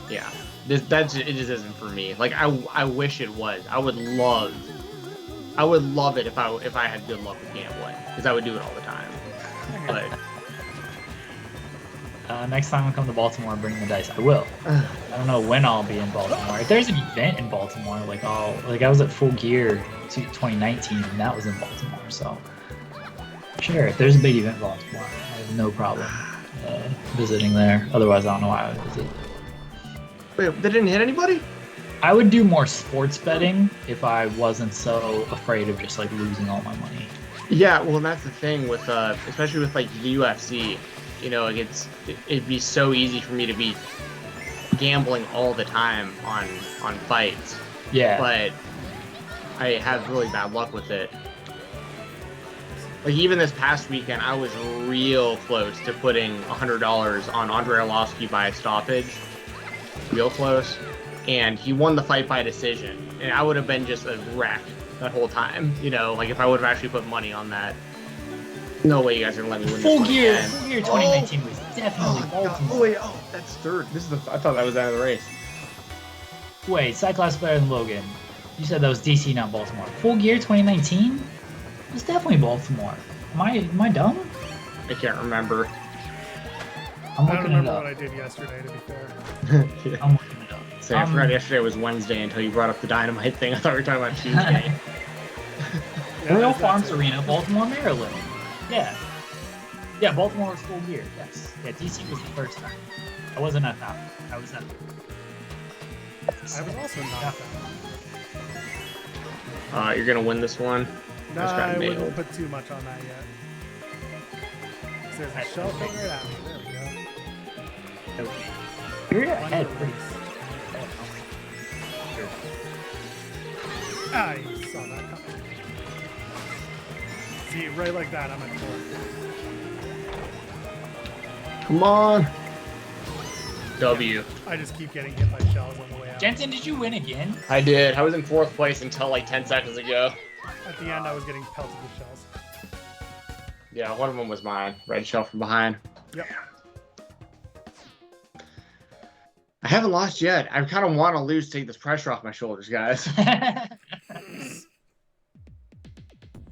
yeah, it just isn't for me. Like I wish it was. I would love it if I had good luck with gambling, because I would do it all the time. But next time I come to Baltimore, bring the dice. I will. I don't know when I'll be in Baltimore. If there's an event in Baltimore, I was at Full Gear 2019, and that was in Baltimore. So sure, if there's a big event in Baltimore, I have no problem visiting there. Otherwise, I don't know why I would visit. wait, they didn't hit anybody? I would do more sports betting if I wasn't so afraid of just like losing all my money. Yeah, well, that's the thing with, especially with like the UFC. You know, like it'd be so easy for me to be gambling all the time on fights. Yeah. But I have really bad luck with it. Like even this past weekend, I was real close to putting $100 on Andrei Arlovsky by a stoppage. Real close. And he won the fight by decision. And I would have been just a wreck that whole time. You know, like if I would have actually put money on that. No way you guys are gonna let me win this one again. Full Gear 2019 was definitely Baltimore. Oh wait, that's third. This is I thought that was out of the race. Wait, Cyclops better than Logan. You said that was DC, not Baltimore. Full Gear 2019? It was definitely Baltimore. Am I dumb? I can't remember. I'm I don't looking it remember up. what I did yesterday, to be fair. Yeah. I'm looking it up. So I forgot yesterday was Wednesday until you brought up the Dynamite thing. I thought we were talking about Tuesday. Yeah, Royal that's Farms it. Arena, Baltimore, Maryland. Yeah. Yeah, Baltimore was Full Gear, yes. Yeah, DC was the first time. I wasn't at that one. I was at I was also not at that. You're gonna win this one. No, That's got I wouldn't nailed. put too much on that yet. There's a shell coming right at me. There we go. You're ahead One pretty release. Ah, you saw that coming. See, right like that, I'm at 4. Come on. W. I just keep getting hit by shells on the way out. Jensen, did you win again? I did. I was in 4th place until like 10 seconds ago. At the end, I was getting pelted with shells. Yeah, one of them was mine. Red shell from behind. Yep. I haven't lost yet. I kind of want to lose to take this pressure off my shoulders, guys.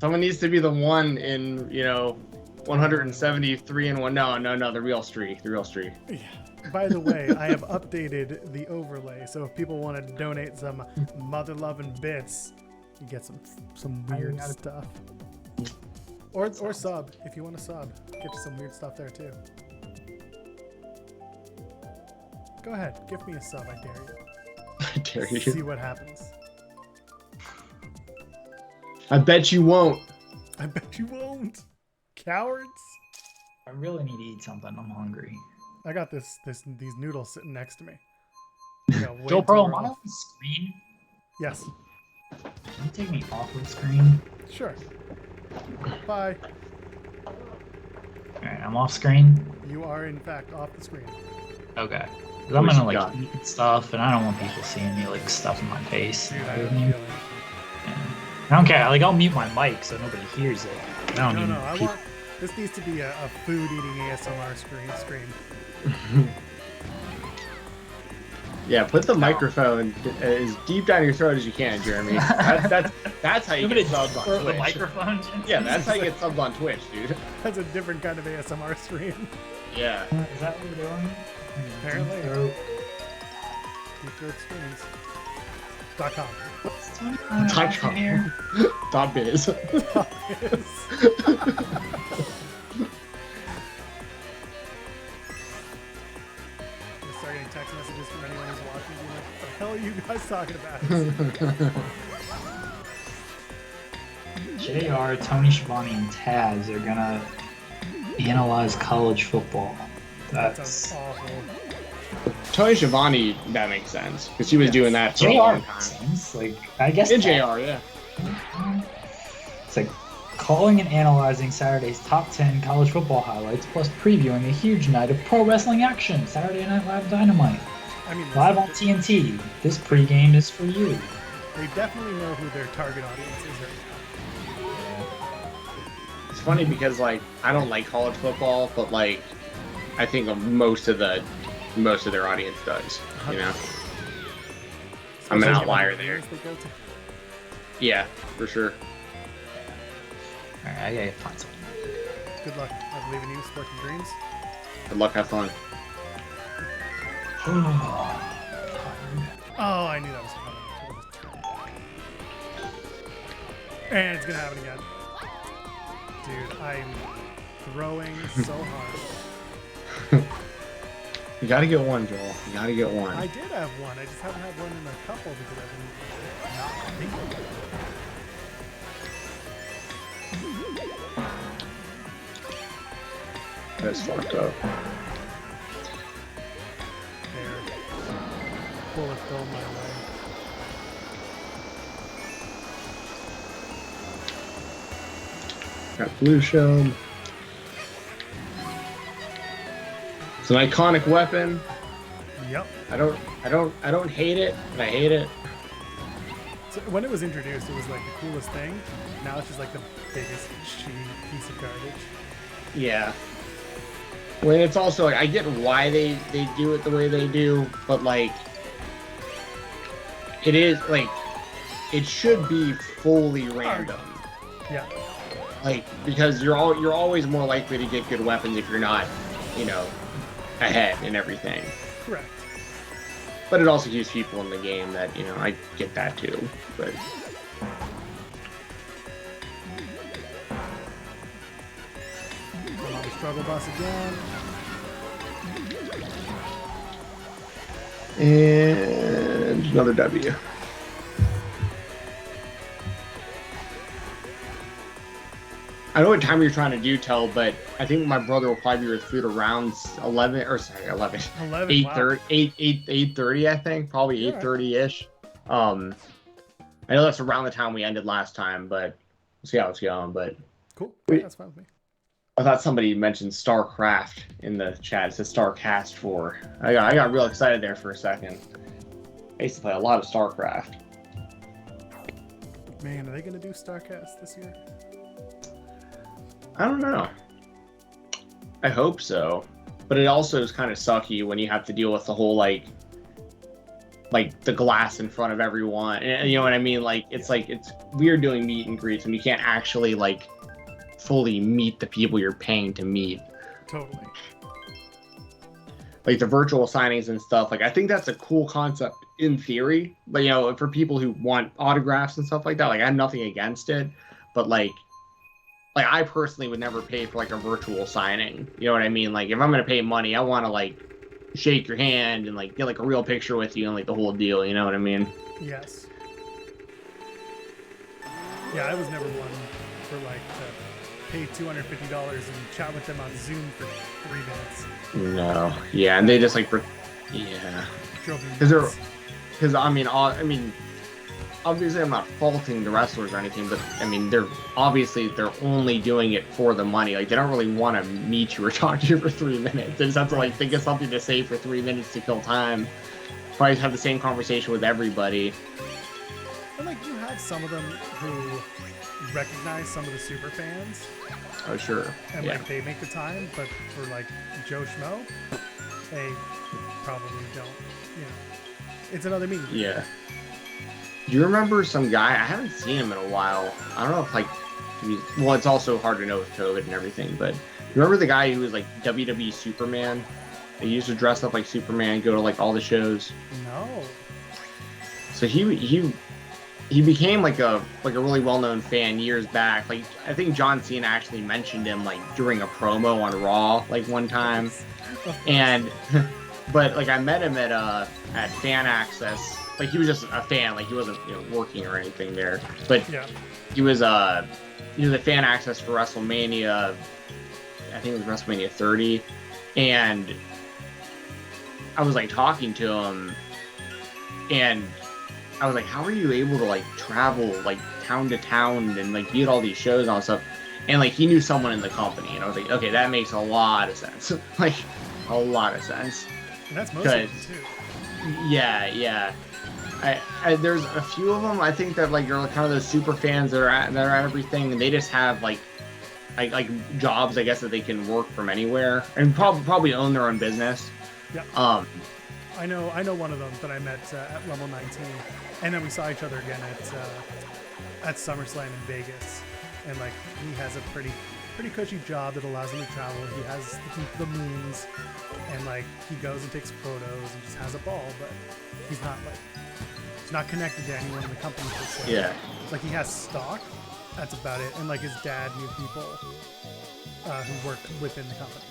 Someone needs to be the one in, 173 and 1. No, the real streak. The real streak. Yeah. By the way, I have updated the overlay, so if people want to donate some mother-loving bits, you get some weird stuff. Or sub, if you want to sub. Get you some weird stuff there, too. Go ahead, give me a sub, I dare you. I dare you. See what happens. I bet you won't. I bet you won't. Cowards. I really need to eat something. I'm hungry. I got these noodles sitting next to me. Yeah, way Joe too Pearl, am early. I on the screen? Yes. Can you take me off the screen? Sure. Bye. Alright, I'm off screen. You are in fact off the screen. Okay. 'Cause I'm What gonna you like got? eat and stuff, and I don't want people seeing me like stuffing my face. Dude, and I have a everything. feeling. I don't care. Like I'll mute my mic so nobody hears it. I don't No, need I people- want. This needs to be a food eating ASMR stream. Yeah, put the microphone as deep down your throat as you can, Jeremy. That's how you Nobody get subs on the Twitch. microphone. Jensen? Yeah, that's how you get subs on Twitch, dude. That's a different kind of ASMR stream. Yeah. Is that what we're doing? Apparently. Throat. Deep Throat Streams.com. It's 25 .com. in here. .biz. Just start getting text messages from anyone who's watching. Being like, what the hell are you guys talking about? JR, Tony Schiavone, and Taz are gonna analyze college football. That That's sounds awful. Tony Schiavone, that makes sense because he was doing that for a JR long makes time. sense. Like I guess In Taz- JR, yeah. It's like calling and analyzing Saturday's top 10 college football highlights, plus previewing a huge night of pro wrestling action. Saturday Night Live Dynamite, I mean, live on TNT. This pregame is for you. they definitely know who their target audience is right It's funny because like I don't like college football, but like I think most of their audience does. You know, now. I'm an Especially outlier given the there. names they go to. Yeah, for sure. Alright, I gotta find something. Good luck. I believe in you. Sports and dreams. Good luck, have fun. Oh, I knew that was coming. And it's gonna happen again. Dude, I'm throwing so hard. You gotta get one, Joel. You gotta get one. I did have one. I just haven't had one in a couple because I've been not thinking about it. That's fucked up. There. Bullet bill my way. Got blue shell. It's an iconic weapon. Yep. I don't hate it, but I hate it. So when it was introduced, it was like the coolest thing. Now it's just like the biggest shitty piece of garbage. Yeah. Well, it's also like I get why they do it the way they do, but like it is like it should be fully random. Yeah. Like because you're always more likely to get good weapons if you're not, you know, ahead and everything. Correct. But it also keeps people in the game that, you know, I get that too. But I'm on the struggle bus again. and another W. I know what time you're trying to do, Tell, but I think my brother will probably be with food around 11, or sorry, 11, 8:30, 8:30, I think, probably 8:30-ish. I know that's around the time we ended last time, but we'll see how it's going. But Cool. Yeah, that's fine with me. I thought somebody mentioned StarCraft in the chat. It says StarCast 4. I got real excited there for a second. I used to play a lot of StarCraft. Man, are they going to do StarCast this year? I don't know. I hope so. But it also is kind of sucky when you have to deal with the whole, like the glass in front of everyone. And, you know what I mean? Like, it's weird doing meet and greets when you can't actually, like, fully meet the people you're paying to meet. Totally. Like the virtual signings and stuff. Like, I think that's a cool concept in theory. But, you know, for people who want autographs and stuff like that, like, I have nothing against it. But, like I personally would never pay for, like, a virtual signing. You know what I mean? Like, if I'm going to pay money, I want to, like, shake your hand and, like, get, like, a real picture with you and, like, the whole deal. You know what I mean? Yes. Yeah, I was never one for, like, to pay $250 and chat with them on Zoom for 3 minutes. No. Yeah, and they just, like, yeah. Drove me nuts. Because, I mean, obviously I'm not faulting the wrestlers or anything, but I mean they're only doing it for the money. Like, they don't really want to meet you or talk to you for 3 minutes. They just have to, like, think of something to say for 3 minutes to kill time. Probably have the same conversation with everybody. And, like, you have some of them who recognize some of the super fans. Oh, sure. And, yeah. like, they make the time, but for, like, Joe Schmo, they probably don't, you know. It's another meme. Yeah. Do you remember some guy? I haven't seen him in a while. I don't know if, like, well, it's also hard to know with COVID and everything, but you remember the guy who was, like, WWE Superman? He used to dress up like Superman, go to, like, all the shows. No. So he became like a really well-known fan years back. Like, I think John Cena actually mentioned him, like, during a promo on Raw, like, one time. And but, like, I met him at Fan Access. Like, he was just a fan, like, he wasn't, you know, working or anything there. But yeah, he was a Fan Access for WrestleMania. I think it was WrestleMania 30, and I was, like, talking to him, and I was like, how are you able to, like, travel, like, town to town and, like, be at all these shows and all that stuff? And, like, he knew someone in the company, and I was like, okay, that makes a lot of sense. Like, a lot of sense. And that's most of them, too. Yeah. I there's a few of them, I think, that, like, are kind of those super fans that are at everything, and they just have, like jobs, I guess, that they can work from anywhere, and probably own their own business. Yeah. I know one of them that I met at Level 19, and then we saw each other again at SummerSlam in Vegas, and, like, he has a pretty cushy job that allows him to travel. He has the moons, and, like, he goes and takes photos and just has a ball, but he's not connected to anyone in the company per se. Yeah. Like, he has stock, that's about it, and, like, his dad knew people who worked within the company.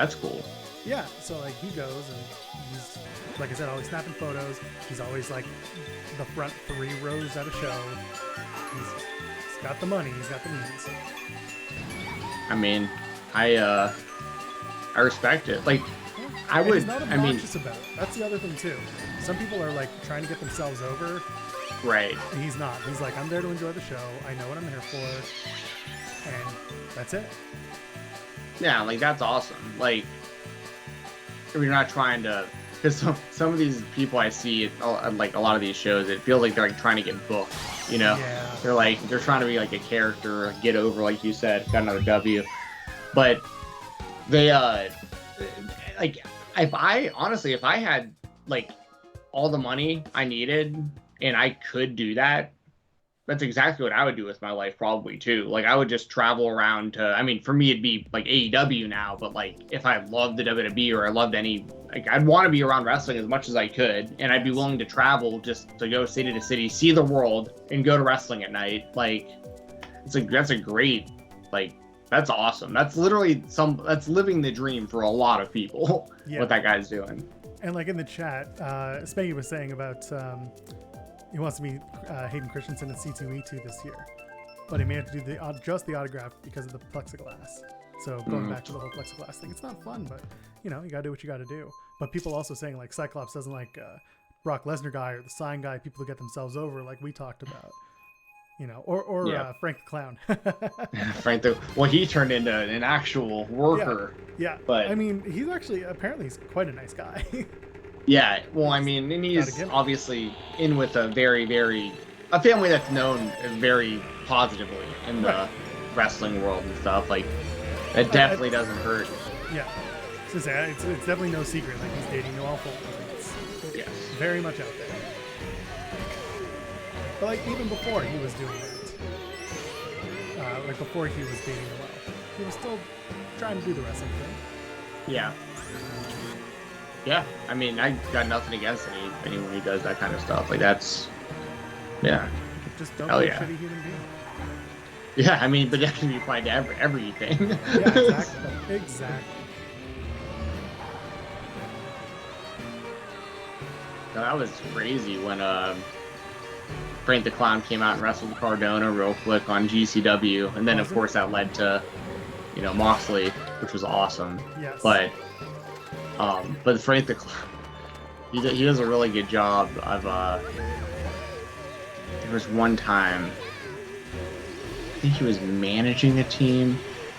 That's cool. Yeah, so like he goes and he's, like I said, always snapping photos. He's always like the front 3 rows at a show. He's got the money. He's got the means. I mean, I respect it. Like, I And would. he's not I mean, obnoxious about it. That's the other thing too. Some people are like trying to get themselves over. right. He's not. He's like, I'm there to enjoy the show. I know what I'm here for, and that's it. Yeah, like that's awesome. Like, we're not trying to. Because some of these people I see at like a lot of these shows, it feels like they're like trying to get booked. You know, Yeah. they're trying to be like a character, get over, like you said, got another W. But they like if I had like all the money I needed and I could do that, that's exactly what I would do with my life probably too. Like I would just travel around to, I mean, for me it'd be like AEW now, but like if I loved the WWE or I loved any, like I'd want to be around wrestling as much as I could, and I'd be willing to travel just to go city to city, see the world, and go to wrestling at night. Like that's a great, like that's awesome. That's literally that's living the dream for a lot of people. Yeah. What that guy's doing. And like in the chat, Spanky was saying about he wants to meet Hayden Christensen at C2E2 this year, but he may have to do just the autograph because of the plexiglass. So going back to the whole plexiglass thing, it's not fun, but you know, you gotta do what you gotta do. But people also saying like Cyclops doesn't like Brock Lesnar guy or the sign guy, people who get themselves over, like we talked about. You know, or Yeah. Frank the Clown. Frank, well, he turned into an actual worker. Yeah, But I mean, he's actually apparently he's quite a nice guy. yeah, well, I mean, and he's obviously in with a a family that's known very positively in the wrestling world and stuff. Like, that definitely doesn't hurt. Yeah, so it's definitely no secret. Like he's dating Noelle Fulton. It's Yes. very much out there. But like even before he was doing that, like before he was dating Noelle, he was still trying to do the wrestling thing. Yeah. Yeah, I mean, I got nothing against anyone who does that kind of stuff. Like, that's, yeah. Just don't Hell be yeah. a shitty human being. Yeah, I mean, but that can be applied to everything. Yeah, exactly. Exactly. No, that was crazy when Frank the Clown came out and wrestled Cardona real quick on GCW, and then of course that led to, you know, Moxley, which was awesome. Yes. But Frank the Clown, he does a really good job of. There was one time, I think he was managing a team.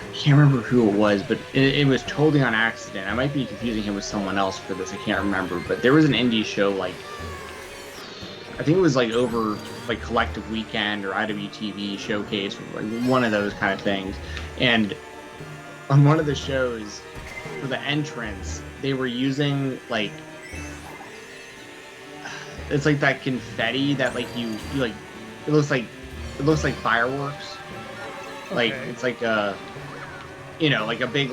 I can't remember who it was, but it was totally on accident. I might be confusing him with someone else for this. I can't remember, but there was an indie show like. I think it was like over like Collective Weekend or IWTV Showcase, like one of those kind of things. And on one of the shows for the entrance, they were using like it's like that confetti that like you like it looks like fireworks. Like Okay. it's like you know, like a big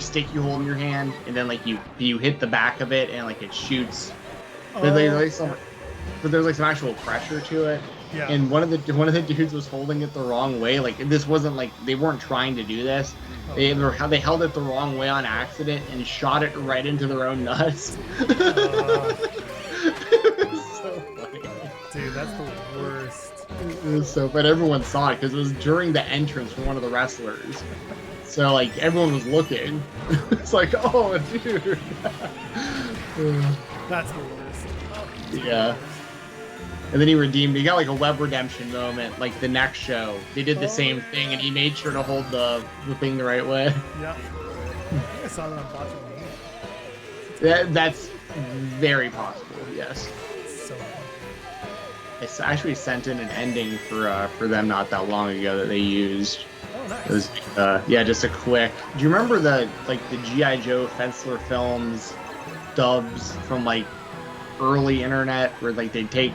stick you hold in your hand, and then like you hit the back of it and like it shoots. But there's like some actual pressure to it. Yeah. And one of the dudes was holding it the wrong way. Like this wasn't like they weren't trying to do this. They held it the wrong way on accident and shot it right into their own nuts. It was so funny. Dude, that's the worst. It was but everyone saw it because it was during the entrance for one of the wrestlers. So like everyone was looking. It's like, oh dude. That's the worst. Yeah. And then he got like a web redemption moment, like the next show. They did the same thing and he made sure to hold the thing the right way. Yeah. I think I saw that on Botching Me. That's very possible, yes. So I actually sent in an ending for them not that long ago that they used. oh, nice. It was just a quick. Do you remember the G.I. Joe Fensler films dubs from like early internet where like they'd take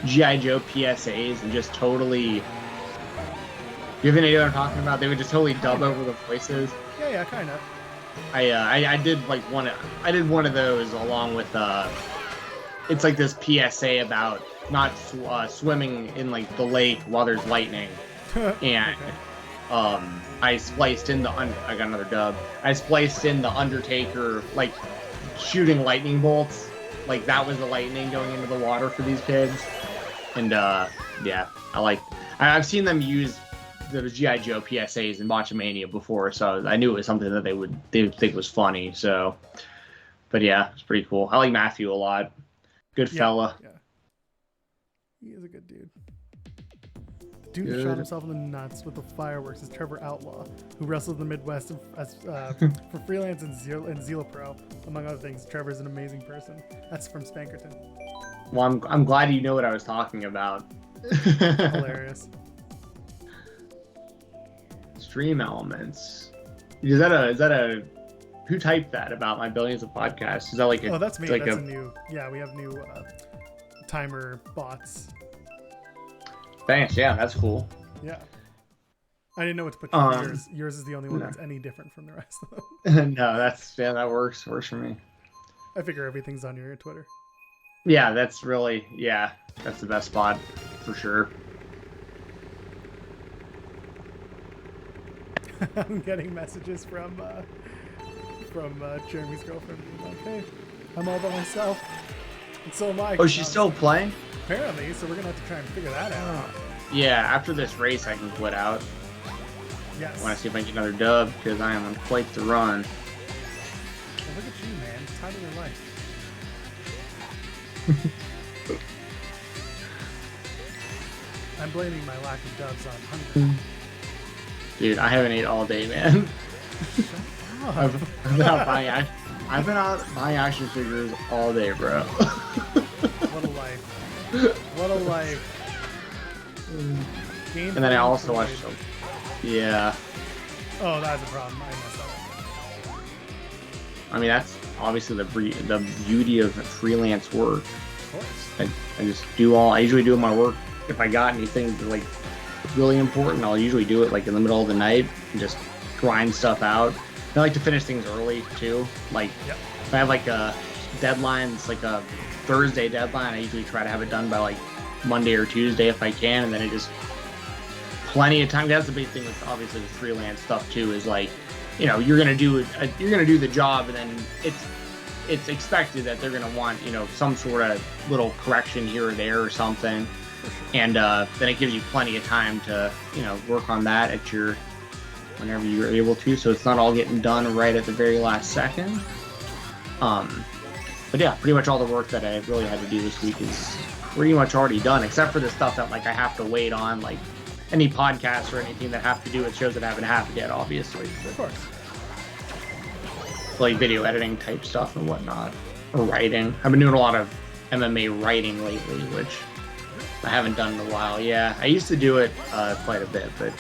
G.I. Joe PSAs and just totally. You have any idea what I'm talking about? They would just totally dub over the voices. Yeah, kind of. I did like I did one of those along with it's like this PSA about not swimming in like the lake while there's lightning, and I spliced in I got another dub. I spliced in the Undertaker, like, shooting lightning bolts. Like, that was the lightning going into the water for these kids. And, yeah, I've seen them use the G.I. Joe PSAs in Botchamania before, so I knew it was something that they would think was funny, so. But yeah, it's pretty cool. I like Matthew a lot. Good fella. Yeah. He is a good dude. Dude Good. shot himself in the nuts with the fireworks is Trevor Outlaw, who wrestled in the Midwest for freelance and Zilla Pro, among other things. Trevor's an amazing person. That's from Spankerton. Well, I'm glad you know what I was talking about. Hilarious. Stream elements. Is that a who typed that about my billions of podcasts? Is that like a? Oh, that's me. Like That's a new. Yeah, we have new timer bots. Thanks. Yeah, that's cool. Yeah. I didn't know what to put for yours. Yours is the only one that's any different from the rest of them. No, that works for me. I figure everything's on your Twitter. Yeah, that's the best spot for sure. I'm getting messages from Jeremy's girlfriend being like, "Hey, I'm all by myself." And so am I. Oh, she's still playing? Apparently, so we're gonna have to try and figure that out. Yeah, after this race, I can quit out. Yes. I want to see if I can get another dub because I am on quite the run. Well, look at you, man. It's time of your life. I'm blaming my lack of dubs on hunger. Dude, I haven't ate all day, man. I've been out buying action figures all day, bro. What a life. What a life. Game And then I also watched some. Yeah. Oh, that's a problem. I messed up. I mean, that's obviously the beauty of freelance work. Of course. I usually do my work. If I got anything like really important, I'll usually do it like in the middle of the night and just grind stuff out. I like to finish things early too. Like if I have like a deadline, it's like a Thursday deadline, I usually try to have it done by like Monday or Tuesday if I can, and then it just plenty of time. That's the big thing with obviously with freelance stuff too, is like, you know, you're gonna do the job, and then it's expected that they're gonna want, you know, some sort of little correction here or there or something, and then it gives you plenty of time to, you know, work on that at your whenever you're able to, so it's not all getting done right at the very last second. But yeah, pretty much all the work that I really had to do this week is pretty much already done, except for the stuff that like I have to wait on, like any podcasts or anything that have to do with shows that haven't happened yet, obviously. But, Of course. like video editing type stuff and whatnot, or writing. I've been doing a lot of MMA writing lately, which I haven't done in a while. Yeah, I used to do it quite a bit, but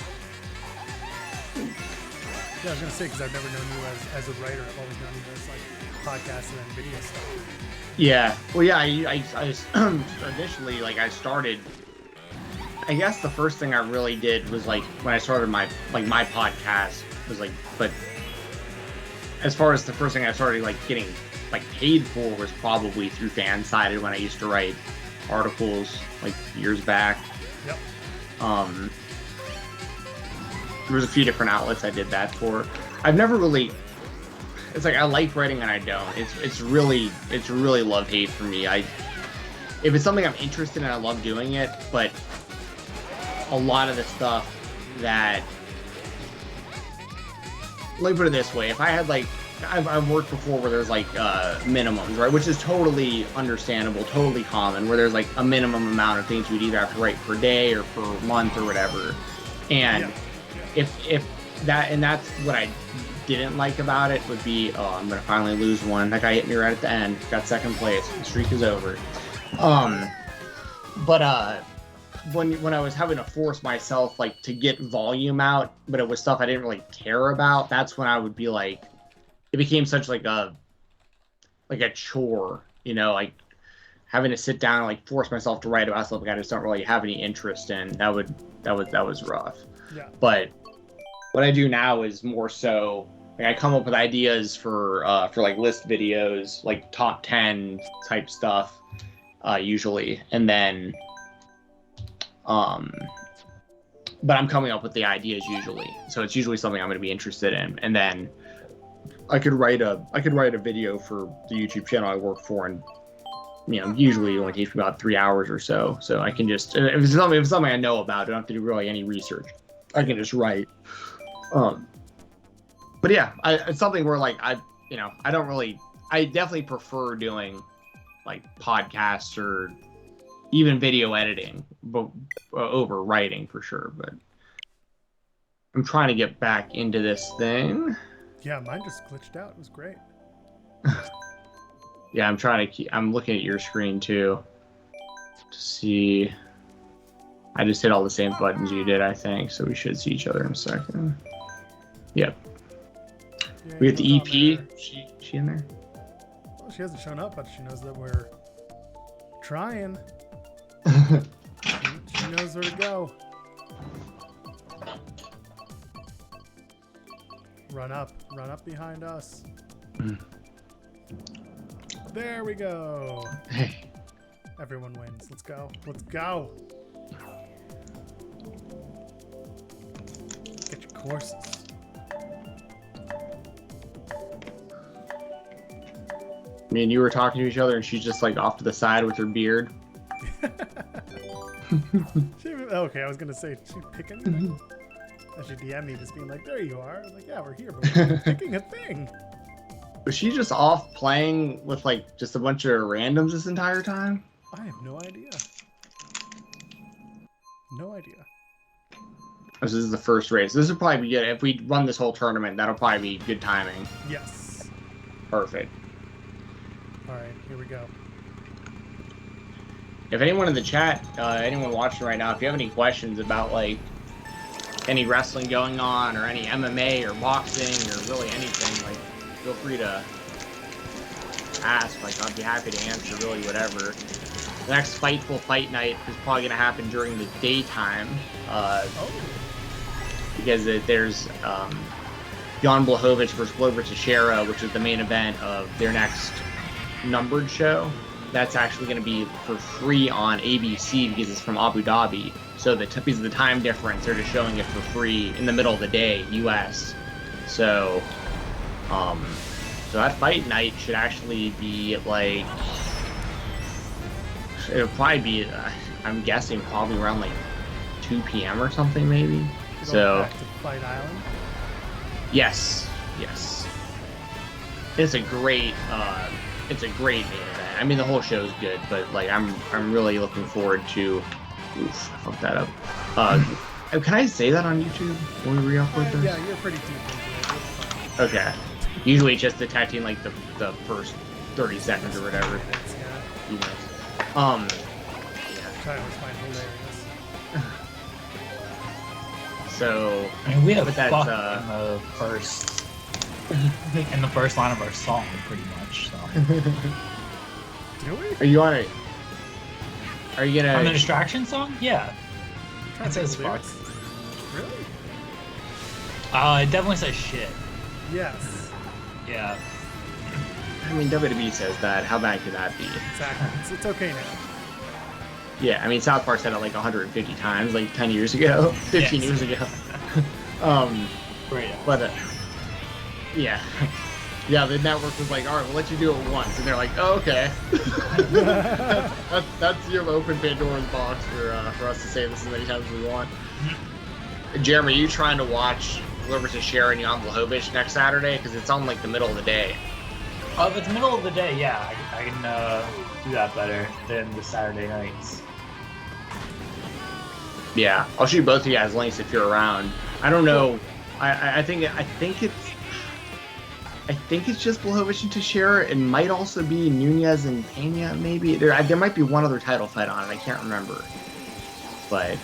Yeah, I was gonna say, because I've never known you as a writer. I've always known you as like podcasts and then video stuff. yeah. Well, yeah, I initially, like, I started. I guess the first thing I really did was like when I started my podcast was like, but as far as the first thing I started like getting like paid for was probably through Fansided when I used to write articles like years back. Yep. There was a few different outlets I did that for. I've never really. It's like I like writing and I don't. It's really love-hate for me. If it's something I'm interested in, I love doing it, but a lot of the stuff that, let me put it this way, if I had like, I've worked before where there's like minimums, right, which is totally understandable, totally common, where there's like a minimum amount of things you'd either have to write per day or per month or whatever, and if that, and that's what I didn't like about it, would be, oh, I'm gonna finally lose one. That guy hit me right at the end, got second place, the streak is over. But when I was having to force myself like to get volume out, but it was stuff I didn't really care about, that's when I would be like, it became such like a chore, you know, like having to sit down and like force myself to write about stuff like I just don't really have any interest in. That was rough. Yeah. But what I do now is more so like I come up with ideas for like list videos, like top 10 type stuff, usually, and then but I'm coming up with the ideas usually. So it's usually something I'm going to be interested in, and then I could write a video for the YouTube channel I work for, and usually it only takes me about 3 hours or so. So I can just, if it's something I know about, I don't have to do really any research. I can just write. But yeah, it's something where like I definitely prefer doing like podcasts or even video editing, but over writing for sure. But I'm trying to get back into this thing. Yeah, mine just glitched out. It was great. Yeah, I'm looking at your screen too to see. I just hit all the same buttons you did, I think, so we should see each other in a second. Yep. Yeah, We get the it's on EP. there. She in there? Well, she hasn't shown up, but she knows that we're trying. She knows where to go. Run up behind us. There we go. Hey. Everyone wins. Let's go. Let's go. Get your courses. Me and you were talking to each other, and she's just like off to the side with her beard. Okay, I was gonna say, she picking me? As she DM me, just being like, there you are. I was like, yeah, we're here, but we're picking a thing. Was she just off playing with like just a bunch of randoms this entire time? I have no idea. No idea. This is the first race. This would probably be good. If we run this whole tournament, that'll probably be good timing. Yes. Perfect. All right, here we go. If anyone in the chat, anyone watching right now, if you have any questions about like any wrestling going on or any MMA or boxing or really anything, like feel free to ask. Like I'd be happy to answer really whatever. The next Fightful Fight Night is probably going to happen during the daytime. Because there's Jan Blachowicz versus Glover Teixeira, which is the main event of their next numbered show. That's actually going to be for free on ABC because it's from Abu Dhabi. So because of the time difference, they're just showing it for free in the middle of the day, US. So, so that fight night should actually be like, it'll probably be, I'm guessing probably around like 2 p.m. or something maybe. So Back to Fight Island. yes. It's a great main event. I mean, the whole show's good, but like I'm really looking forward to. Oof, I fucked that up. Can I say that on YouTube when we re-upload this? Yeah, you're pretty deep into it. It's fine. Okay. Usually it's just detecting like the first 30 seconds or whatever. Yeah. You know. Tyler's fine, hilarious. So I mean, we have but fuck that's, in the first line of our song, pretty much. So. Do we? Are you on it? Are you gonna? On the distraction song, yeah. It says fuck. lyrics. Really? It definitely says shit. Yes. Yeah. I mean, WWE says that. How bad could that be? Exactly. It's okay now. Yeah, I mean, South Park said it like 150 times, like 10 years ago, 15 years ago. Great. But yeah, the network was like, all right, we'll let you do it once, and they're like, oh, okay. that's your open Pandora's box for us to say this as many times as we want. Jeremy, are you trying to watch Glover Teixeira and Jan Blachowicz next Saturday? Because it's on like the middle of the day. Oh, if it's middle of the day, yeah, I can do that better than the Saturday nights. Yeah, I'll shoot both of you guys links if you're around. I don't know. I think it's just Blachowicz and Teixeira. It might also be Nunez and Pena, maybe. There might be one other title fight on it. I can't remember. But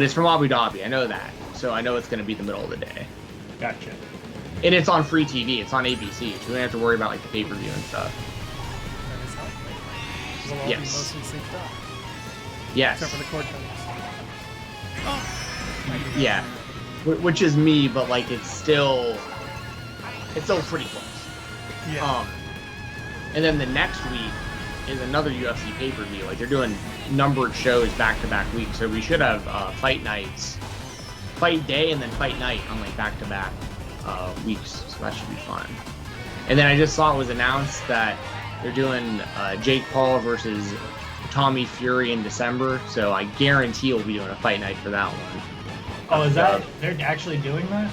it's from Abu Dhabi. I know that. So I know it's going to be the middle of the day. Gotcha. And it's on free TV. It's on ABC. So we don't have to worry about like the pay-per-view and stuff. That is helpful. We'll all be Yes. mostly synced up. Yes. Except for the cord cutters. Yeah. Which is me, but like it's still pretty close. Yeah. And then the next week, is another UFC pay-per-view. Like they're doing numbered shows back-to-back weeks, so we should have fight nights, fight day, and then fight night on like back-to-back weeks. So that should be fun. And then I just saw it was announced that they're doing Jake Paul versus Tommy Fury in December. So I guarantee we'll be doing a fight night for that one. Oh, is that they're actually doing that?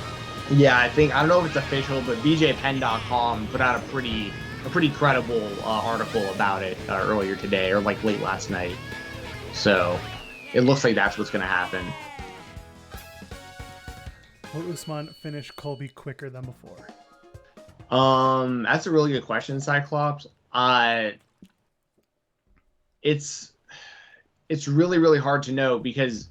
Yeah, I don't know if it's official, but BJPenn.com put out a pretty credible article about it earlier today, or like late last night. So it looks like that's what's going to happen. Will Usman finish Colby quicker than before? That's a really good question, Cyclops. It's really, really hard to know because,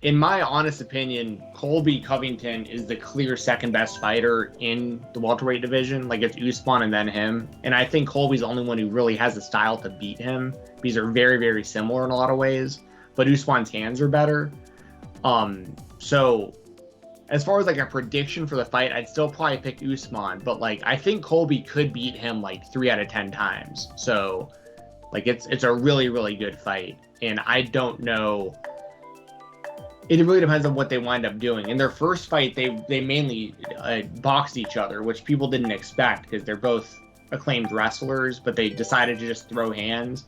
in my honest opinion, Colby Covington is the clear second best fighter in the welterweight division. Like it's Usman and then him. And I think Colby's the only one who really has the style to beat him. These are very, very similar in a lot of ways, but Usman's hands are better. So as far as like a prediction for the fight, I'd still probably pick Usman, but like I think Colby could beat him like 3 out of 10 times. So like it's a really, really good fight. And I don't know. It really depends on what they wind up doing. In their first fight, they mainly boxed each other, which people didn't expect because they're both acclaimed wrestlers, but they decided to just throw hands.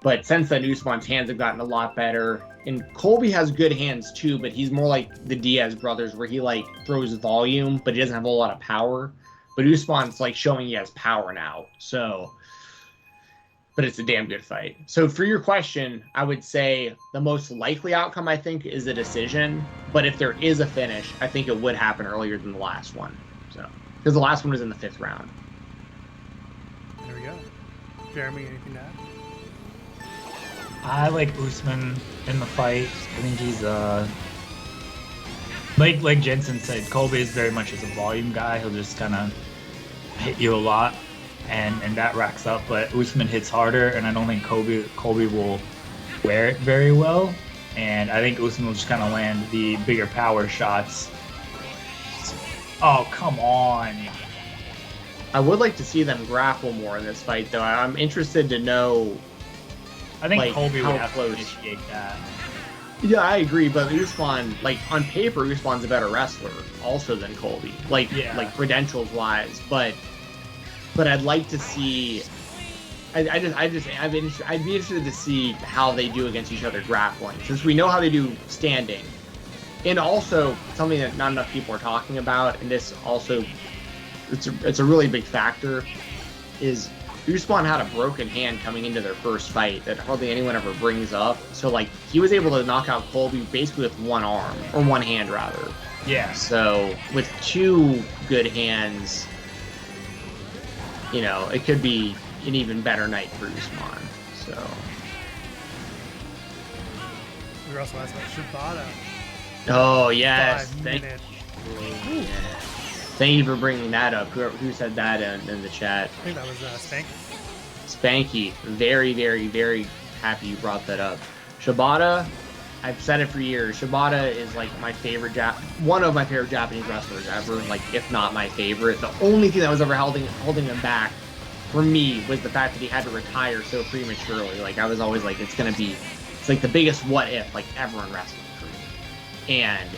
But since then, Usman's hands have gotten a lot better. And Colby has good hands too, but he's more like the Diaz brothers where he like throws volume, but he doesn't have a lot of power. But Usman's like showing he has power now. So, but it's a damn good fight. So for your question, I would say the most likely outcome, I think, is a decision. But if there is a finish, I think it would happen earlier than the last one. So, because the last one was in the 5th round. There we go. Jeremy, anything to add? I like Usman in the fight. I think he's like Jensen said, Colby is very much as a volume guy. He'll just kind of hit you a lot, and that racks up. But Usman hits harder, and I don't think Colby will wear it very well. And I think Usman will just kind of land the bigger power shots. Oh, come on. I would like to see them grapple more in this fight, though. I'm interested to know. I think like, Colby would have close. to initiate that. Yeah, I agree, but Usman, like on paper, Usman's a better wrestler also than Colby, like credentials wise. But I'd like to see. I'd be interested to see how they do against each other grappling, since we know how they do standing, and also something that not enough people are talking about, and this also it's a really big factor, is Usman had a broken hand coming into their first fight that hardly anyone ever brings up. So, like, he was able to knock out Colby basically with one arm, or one hand, rather. Yeah. So, with 2 good hands, you know, it could be an even better night for Usman. So. We were also asked about Shibata. Oh, yes. 5 minutes. Thank you for bringing that up. Who said that in the chat? I think that was Spanky. Spanky. Very, very, very happy you brought that up. Shibata, I've said it for years. Shibata is like my favorite one of my favorite Japanese wrestlers ever. Like, if not my favorite. The only thing that was ever holding him back for me was the fact that he had to retire so prematurely. Like, I was always like, it's like the biggest what if like ever in wrestling for me. And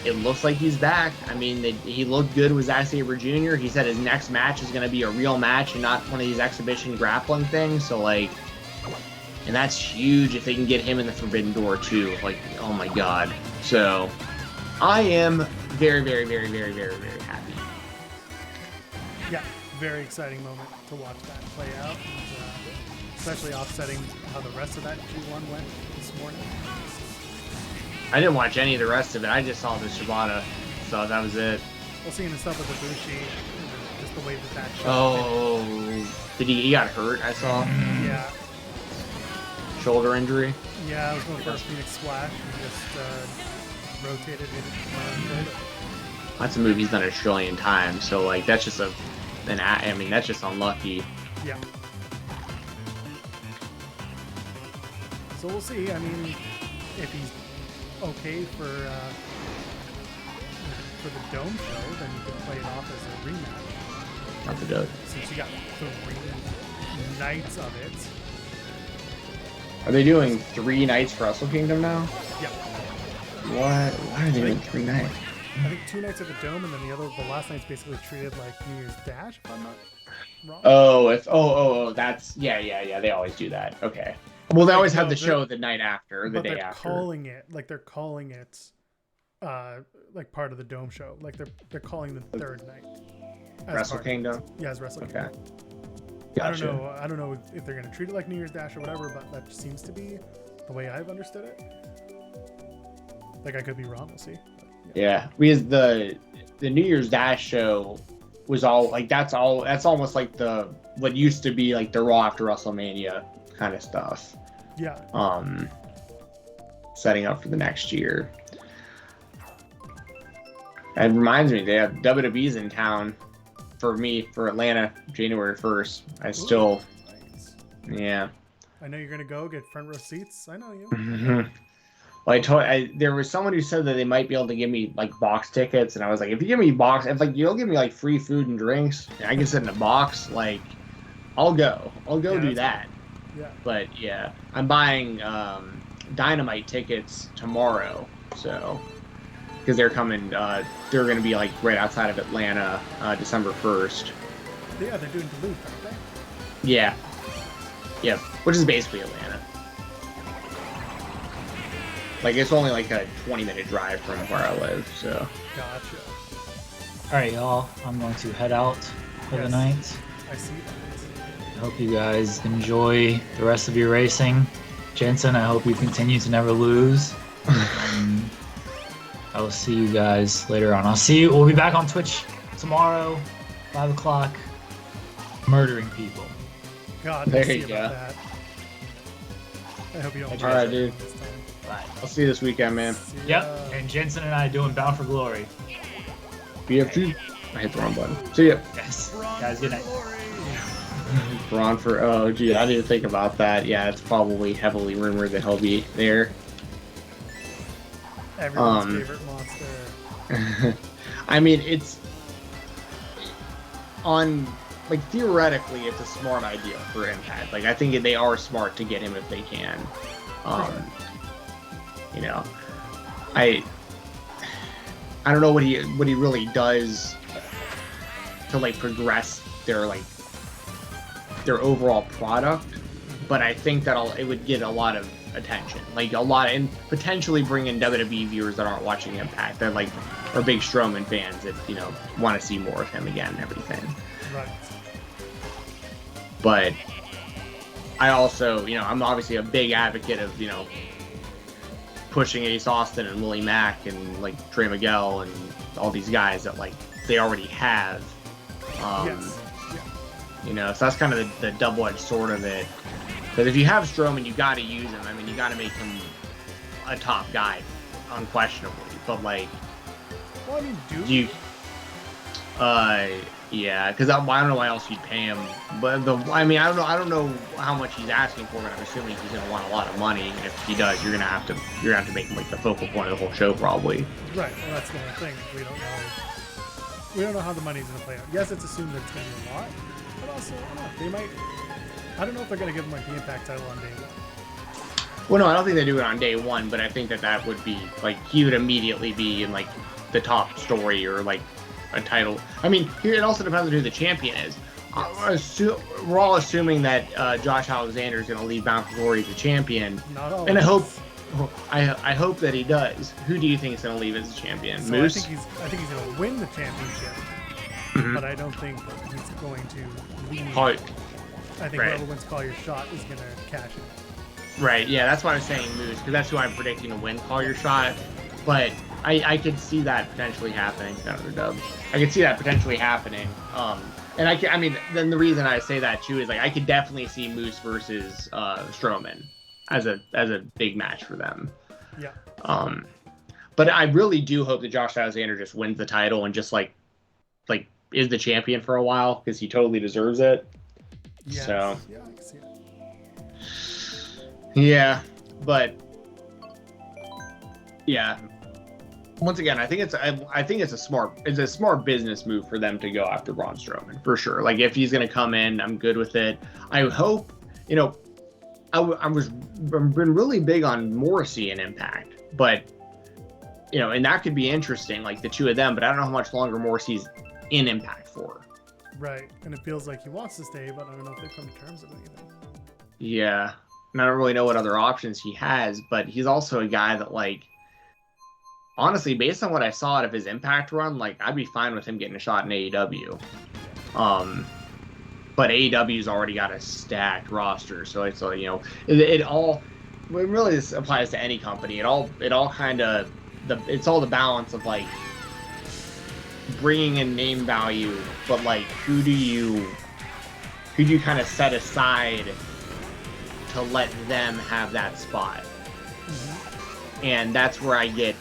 it looks like he's back. I mean, he looked good with Zack Sabre Jr. He said his next match is going to be a real match and not one of these exhibition grappling things. So, like, and that's huge if they can get him in the Forbidden Door, too. Like, oh my God. So, I am very, very, very, very, very, very happy. Yeah, very exciting moment to watch that play out. And, especially offsetting how the rest of that G1 went this morning. I didn't watch any of the rest of it. I just saw the Shibata, so that was it. We'll see the stuff with the Bushi, just the way that shot. Oh, he got hurt? I saw. Yeah. Shoulder injury. Yeah, I was going for a Phoenix Splash and just rotated it shoulder. That's a move he's done a trillion times. So like that's just that's just unlucky. Yeah. So we'll see. I mean, if he's okay for the Dome show, then you can play it off as a rematch. Not the joke. since you got 3 nights of it. Are they doing 3 nights for Wrestle Kingdom now? Yep. What? Why are they doing 3 nights? I think 2 nights at the Dome, and then the last night's basically treated like New Year's Dash, if I'm not wrong. Oh, that's yeah. They always do that. Okay. Well, they always have the show the night after, or the day after. They're calling it like part of the Dome show. Like they're calling the 3rd night. Wrestle Kingdom. Yeah, as Wrestle Okay. Kingdom. Gotcha. I don't know if they're gonna treat it like New Year's Dash or whatever, but that seems to be the way I've understood it. Like I could be wrong. We'll see. But, Yeah, because the New Year's Dash show was all like that's almost like what used to be like the Raw after WrestleMania kind of stuff. Yeah. Setting up for the next year. It reminds me, they have WWE's in town for Atlanta, January 1st. Nice. Yeah. I know you're gonna go get front row seats. I know you. Well, there was someone who said that they might be able to give me like box tickets, and I was like, if you give me you'll give me like free food and drinks, and I can sit in a box, like, I'll go do that. Yeah. But yeah, I'm buying Dynamite tickets tomorrow, so because they're coming, they're gonna be like right outside of Atlanta, December 1st. Yeah, they're doing Duluth, aren't they? Yeah. Yep. Which is basically Atlanta. Like, it's only like a 20-minute drive from where I live, so. Gotcha. All right, y'all. I'm going to head out for the night. I see that. I hope you guys enjoy the rest of your racing. Jensen, I hope you continue to never lose. I will see you guys later on. We'll be back on Twitch tomorrow, 5 o'clock, murdering people. God, There we'll see you about go. that. I hope you don't. All right, dude. This time. Bye. I'll see you this weekend, man. See ya. Yep, and Jensen and I doing Bound for Glory. BFG. I hit the wrong button. See ya. Yes. Guys, good night. Braun for, oh, gee, I didn't think about that. Yeah, it's probably heavily rumored that he'll be there. Everyone's favorite monster. I mean, it's on, like, theoretically, it's a smart idea for Impact. Like, I think they are smart to get him if they can. You know, I don't know what he really does to like progress their overall product, but I think that it would get a lot of attention, and potentially bring in WWE viewers that aren't watching Impact, that like are big Strowman fans that want to see more of him again and everything. Right. But I also, I'm obviously a big advocate of pushing Ace Austin and Willie Mack and like Trey Miguel and all these guys that like they already have. Yes. Yeah. So that's kind of the double-edged sword of it. Because if you have Strowman, you got to use him. I mean, you got to make him a top guy, unquestionably. But like, Well, I mean, do you? Yeah, because I don't know why else you'd pay him. But I don't know how much he's asking for. But I'm assuming he's gonna want a lot of money. And if he does, you're gonna have to make him like the focal point of the whole show, probably. Right. Well, that's the whole thing. We don't know. We don't know how the money's gonna play out. Yes, it's assumed that it's gonna be a lot, but also, I don't know, they might. I don't know if they're gonna give him like the Impact title on day one. Well, no, I don't think they do it on day one. But I think that would be like he would immediately be in like the top story or like a title. I mean, here it also depends on who the champion is. We're all assuming that Josh Alexander is going to leave Bound for Glory as the champion, Not and I always. hope that he does. Who do you think is going to leave as the champion? So Moose? I think he's going to win the championship, but I don't think he's going to leave. I think right. whoever wins Call Your Shot is going to cash in. Right. Yeah, that's why I'm saying Moose, because that's who I'm predicting to win Call Your Shot. But I could see that potentially happening. Another dub. I could see that potentially happening. And I mean, then the reason I say that too is like I could definitely see Moose versus Strowman as a big match for them. Yeah. But I really do hope that Josh Alexander just wins the title and just like is the champion for a while, because he totally deserves it. Yes. So Yeah, I can see it. yeah, but yeah. Once again, I think it's a smart business move for them to go after Braun Strowman for sure. Like if he's gonna come in, I'm good with it. I hope, you know, I've been really big on Morrissey and Impact, but you know, and that could be interesting, like the two of them. But I don't know how much longer Morrissey's in Impact for. Right, and it feels like he wants to stay, but I don't know if they've come to terms with anything. Yeah, and I don't really know what other options he has, but he's also a guy that, like, honestly, based on what I saw out of his Impact run, like, I'd be fine with him getting a shot in AEW. But AEW's already got a stacked roster, so it's, you know, it really this applies to any company. It all kind of, it's all the balance of, like, bringing in name value, but, like, who do you kind of set aside to let them have that spot? Mm-hmm. And that's where I get,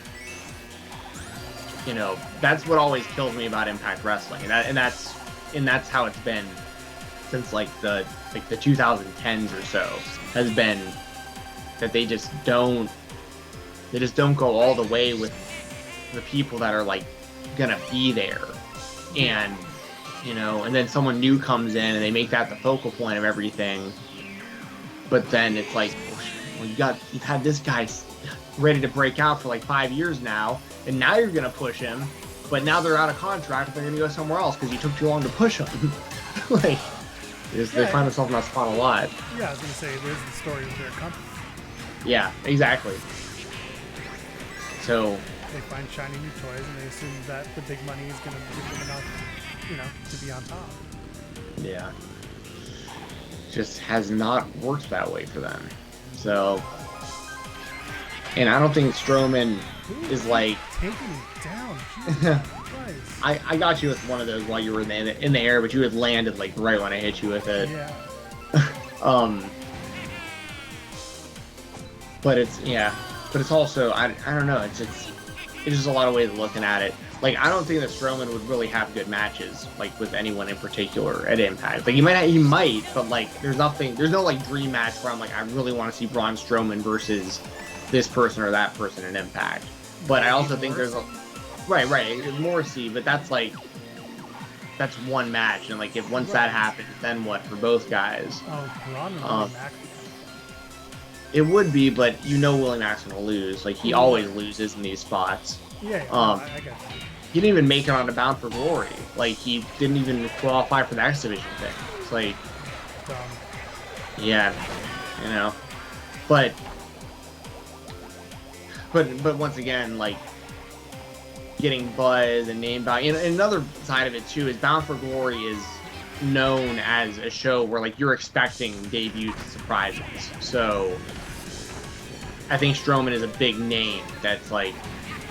you know, that's what always kills me about Impact Wrestling, and that's how it's been since like the 2010s or so, has been that they just don't go all the way with the people that are like gonna be there. And you know, and then someone new comes in and they make that the focal point of everything, but then it's like, well, you've had this guy ready to break out for like 5 years now, and now you're gonna push him, but now they're out of contract and they're gonna go somewhere else because you took too long to push them. Like, they find themselves in that spot a lot. Yeah, I was gonna say, there's the story of their company. Yeah, exactly. So they find shiny new toys and they assume that the big money is gonna give them enough, you know, to be on top. Yeah, just has not worked that way for them. So, and I don't think Strowman is like taking me down. Jesus Christ. I got you with one of those while you were in the air, but you had landed like right when I hit you with it. Yeah. But it's also I don't know. It's just a lot of ways of looking at it. Like, I don't think that Strowman would really have good matches, like, with anyone in particular at Impact. Like, he might, but, like, there's no, like, dream match where I'm like, I really want to see Braun Strowman versus this person or that person in Impact. But I also think there's a... Right, Morrissey, but that's, like, that's one match, and, like, if once that happens, then what for both guys? Oh, Braun and Mac. It would be, but you know Willie Mack's going to lose. Like, he always loses in these spots. Yeah, I got you. He didn't even make it on the Bound for Glory. Like, he didn't even qualify for the X Division thing. It's like, yeah, you know. But once again, like, getting buzz and name value. And another side of it too is Bound for Glory is known as a show where, like, you're expecting debuts and surprises. So I think Strowman is a big name that's, like,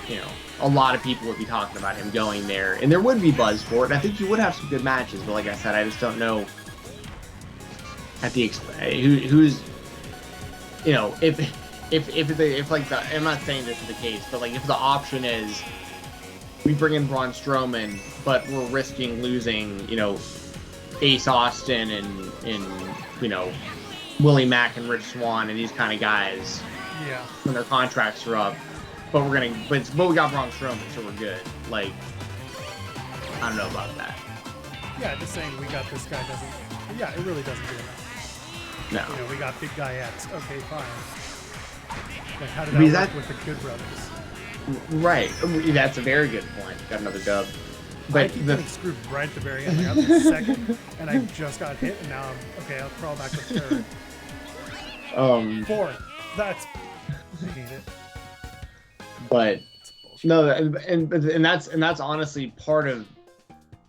you know, a lot of people would be talking about him going there, and there would be buzz for it. And I think he would have some good matches, but like I said, I just don't know at the who's, you know, if like the, I'm not saying this is the case, but like if the option is we bring in Braun Strowman, but we're risking losing, you know, Ace Austin and you know, Willie Mack and Rich Swann and these kind of guys, yeah, when their contracts are up. But we got Braun Strowman, so we're good. Like, I don't know about that. Yeah, just saying we got this guy doesn't. Yeah, it really doesn't do enough. No. You know, we got big guy X. Okay, fine. Like, how did that work with the Good Brothers? Right. That's a very good point. Got another dub. But I keep getting screwed right at the very end. Like, I was in second, and I just got hit, and now I'll crawl back to third. Fourth. That's. I hate it. But no, and that's honestly part of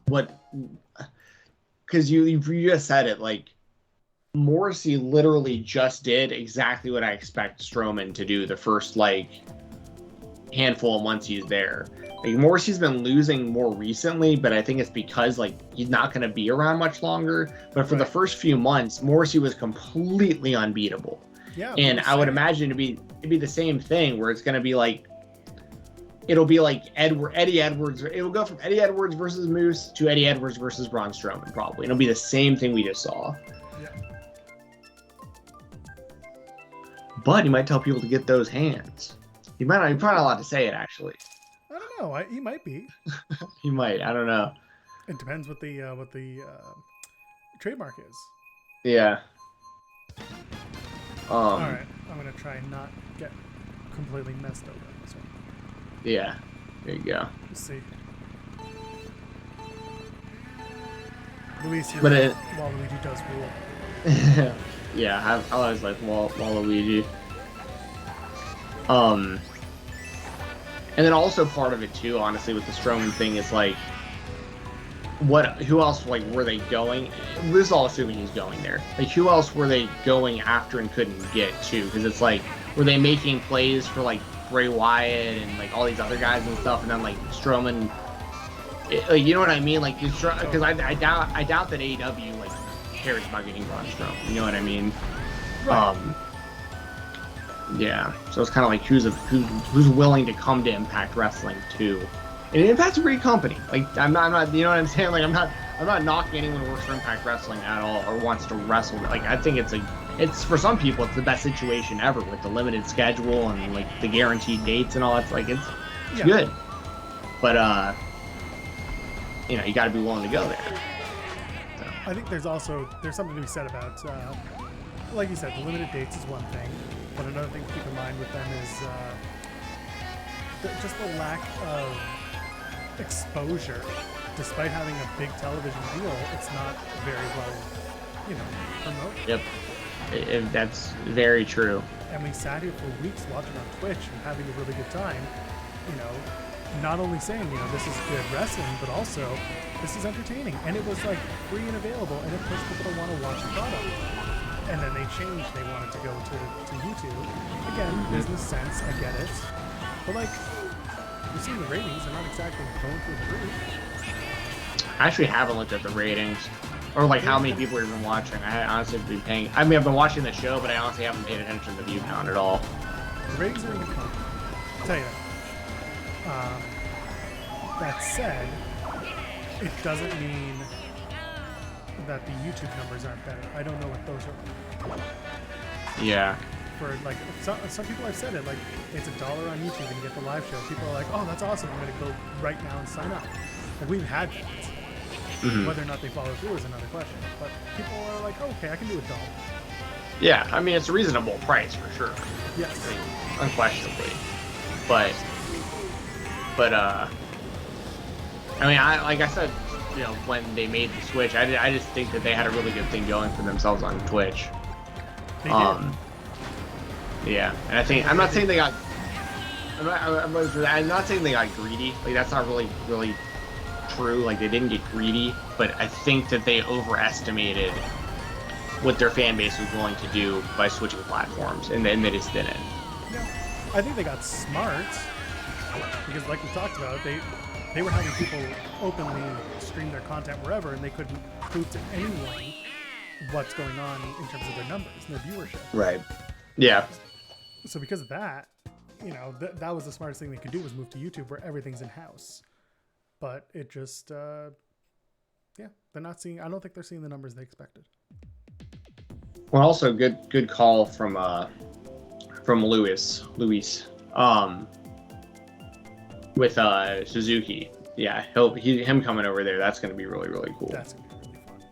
what, because you just said it, like, Morrissey literally just did exactly what I expect Strowman to do the first, like, handful of months he's there. Like, Morrissey's been losing more recently, but I think it's because, like, he's not going to be around much longer. But for the first few months, Morrissey was completely unbeatable. Yeah, and I would imagine it'd be the same thing where it's going to be like, it'll be like Eddie Edwards. It will go from Eddie Edwards versus Moose to Eddie Edwards versus Braun Strowman, probably. It'll be the same thing we just saw. Yeah. But he might tell people to get those hands. You're probably not allowed to say it, actually. don't know. He might be. He might. I don't know. It depends what the trademark is. Yeah. All right, I'm gonna try and not get completely messed over on this one. Yeah. There you go. Let's see. Luis, But it- Waluigi does rule. Yeah, I always like Waluigi. And then also part of it too, honestly, with the Strowman thing is like, who else, like, were they going? This is all assuming he's going there. Like, who else were they going after and couldn't get to? Because it's like, were they making plays for like Bray Wyatt and like all these other guys and stuff, and then like Strowman, like, you know what I mean? Like, because I doubt that AEW like cares about getting Braun Strowman. You know what I mean? Right. Yeah. So it's kind of like who's willing to come to Impact Wrestling too. And Impact's a great company. Like, I'm not, you know what I'm saying? Like, I'm not knocking anyone who works for Impact Wrestling at all or wants to wrestle. Like, I think it's for some people, it's the best situation ever with the limited schedule and like the guaranteed dates and all that. Like, it's good. But you know, you got to be willing to go there. So. I think there's something to be said about, like you said, the limited dates is one thing, but another thing to keep in mind with them is just the lack of exposure. Despite having a big television deal, it's not very well, promoted. Yep, that's very true. And we sat here for weeks watching on Twitch and having a really good time, not only saying, this is good wrestling, but also this is entertaining. And it was like free and available, and it pushed people to want to watch the product. And then they changed, they wanted to go to YouTube. Again, business sense, I get it. But like, you're seeing the ratings, they're not exactly going through the roof. I actually haven't looked at the ratings or like how many people are even watching. I honestly have been paying. I mean, I've been watching the show, but I honestly haven't paid attention to the view count at all. The ratings are in good count. I'll tell you that. That said, it doesn't mean that the YouTube numbers aren't better. I don't know what those are. Yeah. For like some people have said it, like it's $1 on YouTube and you get the live show. People are like, oh, that's awesome. I'm gonna go right now and sign up. Like, we've had that. Mm-hmm. Whether or not they follow through is another question. But people are like, oh, okay, I can do $1. Yeah, I mean, it's a reasonable price for sure. Yes. I mean, unquestionably. But I mean, like I said, when they made the switch, I just think that they had a really good thing going for themselves on Twitch. They did. Yeah, and I think I'm not saying they got. I'm not saying they got greedy. Like, that's not really true. Like, they didn't get greedy, but I think that they overestimated what their fan base was willing to do by switching platforms, and then they just didn't. Yeah. I think they got smart because, like we talked about, they were having people openly stream their content wherever, and they couldn't prove to anyone what's going on in terms of their numbers and their viewership. Right. Yeah. So because of that, that was the smartest thing they could do, was move to YouTube where everything's in house. But it just, they're not seeing. I don't think they're seeing the numbers they expected. Well, also good call from Luis, with Suzuki. Yeah, him coming over there. That's going to be really, really cool. That's going to be really fun.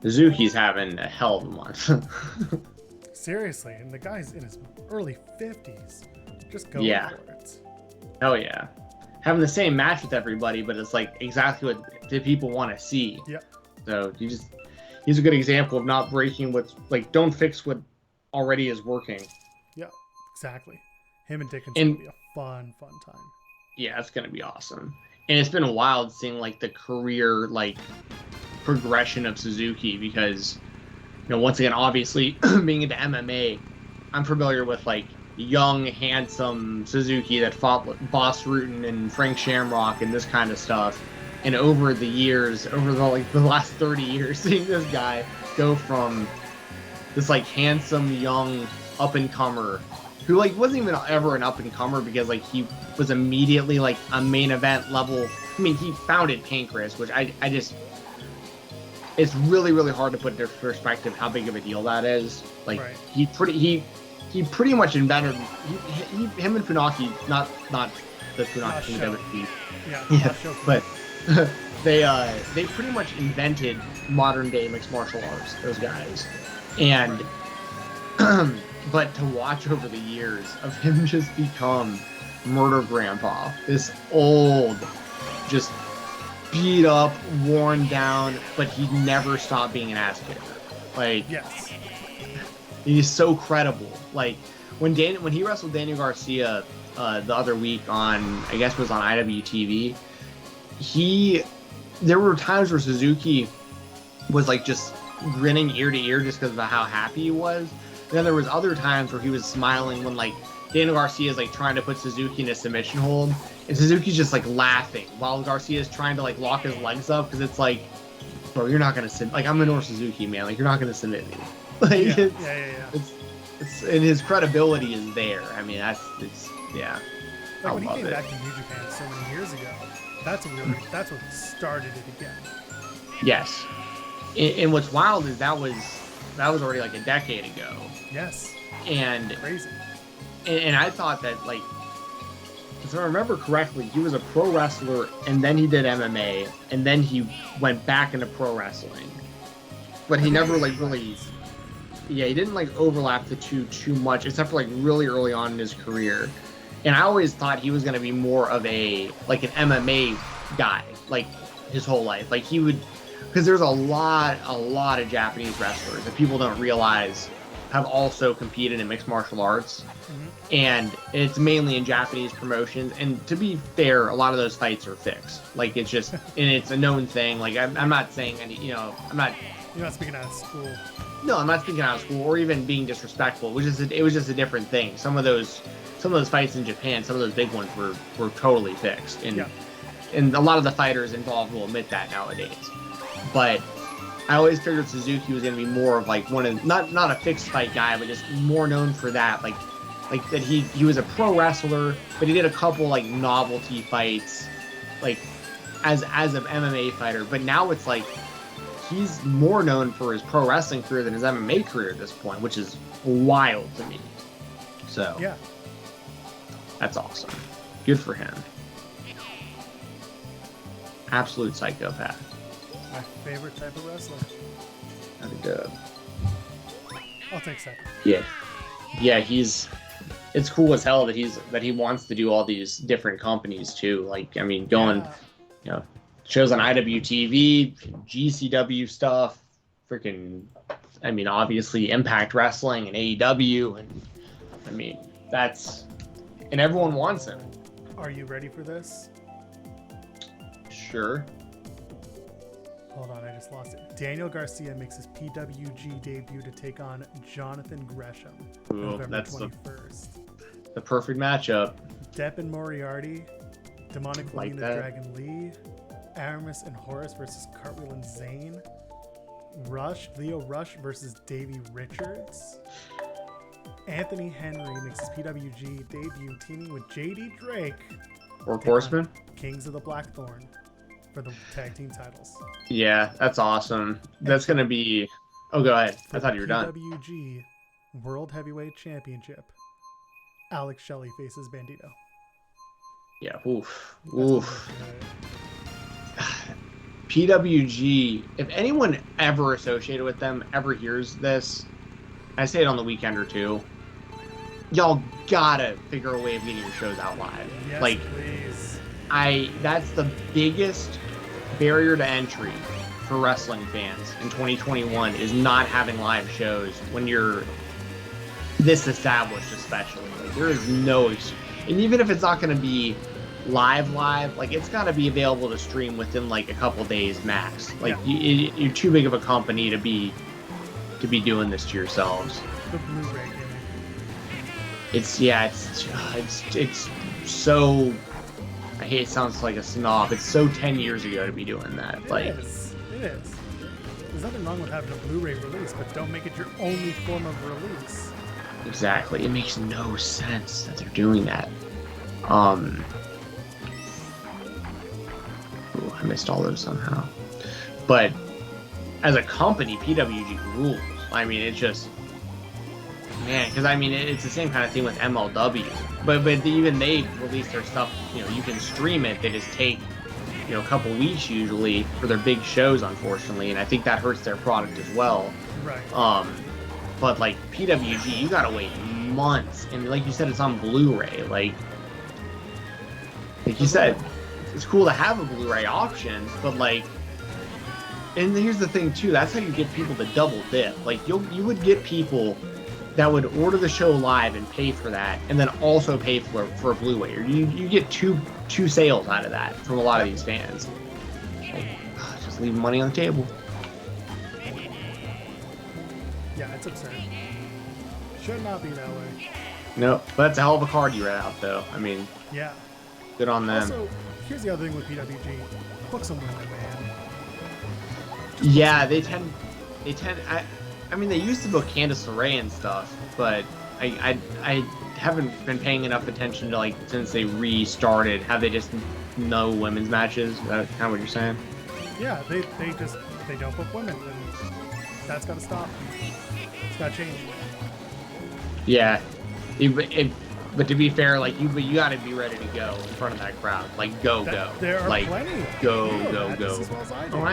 Suzuki's having a hell of a month. Seriously, and the guy's in his early 50s. Just go for it. Hell yeah. Having the same match with everybody, but it's like exactly what the people want to see. Yep. So he's a good example of not breaking don't fix what already is working. Yeah, exactly. Him and Dickens will be a fun time. Yeah, it's gonna be awesome. And it's been wild seeing like the career progression of Suzuki, because once again, obviously being into MMA, I'm familiar with like young, handsome Suzuki that fought Boss Rutan and Frank Shamrock and this kind of stuff. And over the years, over the last 30 years, seeing this guy go from this like handsome young up and comer who wasn't even ever an up and comer, because he was immediately a main event level. I mean, he founded Pancrase, which I just, it's really, really hard to put into perspective how big of a deal that is. Right. He pretty much invented him and Funaki, not the Funaki show. WWE. Yeah, Yeah, last show. but they pretty much invented modern day mixed martial arts. Those guys, and but to watch over the years of him just become Murder Grandpa, this old, just beat up, worn down, but he never stopped being an ass kicker. Like, Yes. he's so credible. Like when he wrestled Daniel Garcia the other week on, I guess it was on IWTV, there were times where Suzuki was like just grinning ear to ear just because of how happy he was. And then there was other times where he was smiling when like Daniel Garcia is like trying to put Suzuki in a submission hold, and Suzuki's just like laughing while Garcia is trying to like lock his legs up because it's like, bro, you're not gonna submit. Like, I'm Minoru Suzuki, man. Like, you're not gonna submit me. Like, Yeah. It's and his credibility is there. I mean, yeah. Like I when he love came it. back to New Japan so many years ago, that's what started it again. Yes. And what's wild is that was already like a decade ago. Yes. And Crazy. and I thought that, like, if I remember correctly, he was a pro wrestler and then he did MMA and then he went back into pro wrestling. But he never like really, yeah, he didn't like overlap the two too much, except for like really early on in his career. And I always thought he was going to be more of an MMA guy, like his whole life. Like he would, because there's a lot of Japanese wrestlers that people don't realize have also competed in mixed martial arts. Mm-hmm. And it's mainly in Japanese promotions. And to be fair, a lot of those fights are fixed. Like, it's just, and it's a known thing. Like, I'm not saying any, You're not speaking out of school. No, I'm not speaking out of school or even being disrespectful. It was just a different thing. Some of those fights in Japan, some of those big ones were totally fixed. And, and a lot of the fighters involved will admit that nowadays. But I always figured Suzuki was going to be more of like not a fixed fight guy, but just more known for that. Like that he was a pro wrestler, but he did a couple like novelty fights, like as an MMA fighter. But now it's like he's more known for his pro wrestling career than his MMA career at this point, which is wild to me. So Yeah. That's awesome. Good for him. Absolute psychopath. My favorite type of wrestler. That'd be good. I'll take second. Yeah, it's cool as hell that he wants to do all these different companies too. Like, I mean, going, shows on IWTV, GCW stuff, freaking, I mean, obviously Impact Wrestling and AEW, and I mean, and everyone wants him. Are you ready for this? Sure. Hold on, I just lost it. Daniel Garcia makes his PWG debut to take on Jonathan Gresham. Ooh, November that's 21st. the perfect matchup. Depp and Moriarty, Demonic Like Lelina that. Dragon Lee, Aramis and Horace versus Cartwheel and Zane, Leo Rush versus Davey Richards, Anthony Henry makes his PWG debut teaming with JD Drake, Or Horseman. Kings of the Blackthorn, for the tag team titles. Yeah, that's awesome. That's gonna be. Oh, go ahead. I thought you were done. PWG World Heavyweight Championship, Alex Shelley faces Bandito. Yeah. Oof. That's Oof. good. PWG. If anyone ever associated with them ever hears this, I say it on the weekend or two. Y'all gotta figure a way of getting your shows out live. Yes, Like, please. that's the biggest barrier to entry for wrestling fans in 2021 is not having live shows when you're this established, especially. Like, there is no excuse. And even if it's not going to be live, like, it's got to be available to stream within like a couple days max. Like, you're too big of a company to be doing this to yourselves. The Blu-ray gimmick. It's so. I hate it sounds like a snob. It's so 10 years ago to be doing that. It is. There's nothing wrong with having a Blu-ray release, but don't make it your only form of release. Exactly. It makes no sense that they're doing that. Ooh, I missed all those somehow. But as a company, PWG rules. I mean, it's just Man, because I mean, it's the same kind of thing with MLW. But even they release their stuff. You know, you can stream it. They just take, you know, a couple weeks usually for their big shows, unfortunately, and I think that hurts their product as well. Right. But like PWG, you gotta wait months, and like you said, it's on Blu-ray. Like you said, it's cool to have a Blu-ray option, but like, and here's the thing too. That's how you get people to double dip. Like you would get people that would order the show live and pay for that, and then also pay for a Blu-ray. Or you get two sales out of that from a lot of these fans. Like, just leave money on the table. Yeah, it's absurd. Should not be that way. No, but that's a hell of a card you read out, though. I mean, Yeah. good on them. Also, here's the other thing with PWG. Book some women, man. Yeah, they tend. I mean, they used to book Candice LeRae and stuff, but I haven't been paying enough attention to, like, since they restarted. Have they just no women's matches? Is that kind of what you're saying? Yeah, they don't book women, and that's got to stop. It's got to change. Yeah, but to be fair, like you got to be ready to go in front of that crowd. Like go. There are like plenty. go. Just as well as I do. Oh,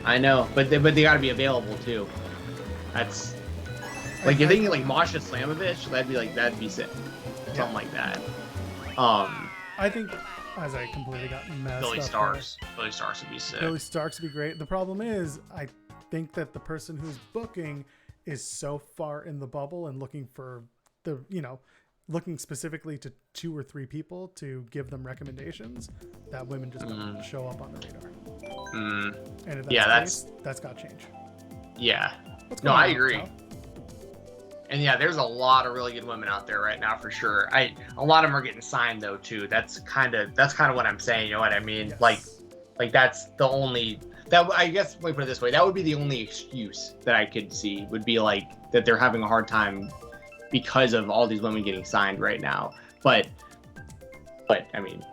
I know, but they got to be available too. That's like you're thinking like Masha Slamovich. That'd be sick. Something like that. I think, as I completely got messed Billy up Starks. Billy Starks would be sick. Billy Starks would be great. The problem is, I think that the person who's booking is so far in the bubble and looking for looking specifically to 2 or 3 people to give them recommendations, that women just don't show up on the radar. And if that's got to change. Yeah. No, I agree. And yeah, there's a lot of really good women out there right now for sure. A lot of them are getting signed though too. That's kind of what I'm saying. You know what I mean? Yes. Like that's the only that I guess let me put it this way. That would be the only excuse that I could see would be like that they're having a hard time because of all these women getting signed right now. But I mean,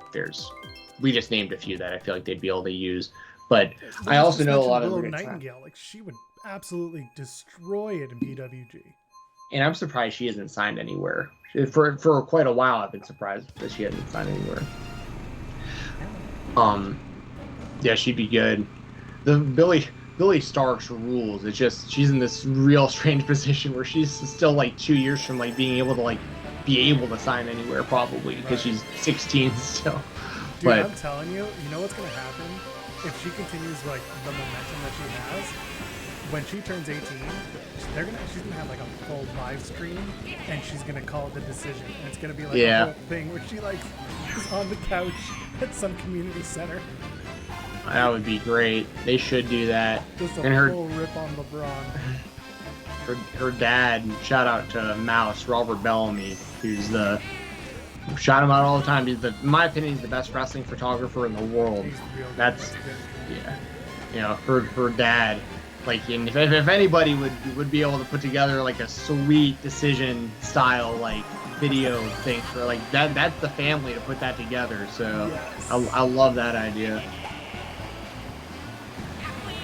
we just named a few that I feel like they'd be able to use. But I also know a lot of Willow them. Nightingale, like she would absolutely destroy it in PWG. And I'm surprised she isn't signed anywhere. For quite a while, I've been surprised that she hasn't signed anywhere. Yeah, she'd be good. The Billy Starks rules. It's just she's in this real strange position where she's still like 2 years from like being able to like be able to sign anywhere probably because she's 16 still. Dude, but I'm telling you, you know what's gonna happen if she continues like the momentum that she has. When she turns 18, she's gonna have like a full live stream, and she's gonna call it The Decision, and it's gonna be like a whole thing where she like is on the couch at some community center. That would be great. They should do that. Just a and full rip on LeBron. Her dad, shout out to Mouse, Robert Bellamy, who's shout him out all the time. In my opinion, he's the best wrestling photographer in the world. He's real good. That's, yeah. You know, her dad, like, and if anybody would be able to put together like a sweet Decision style like video thing for like that's the family to put that together. So Yes. I love that idea.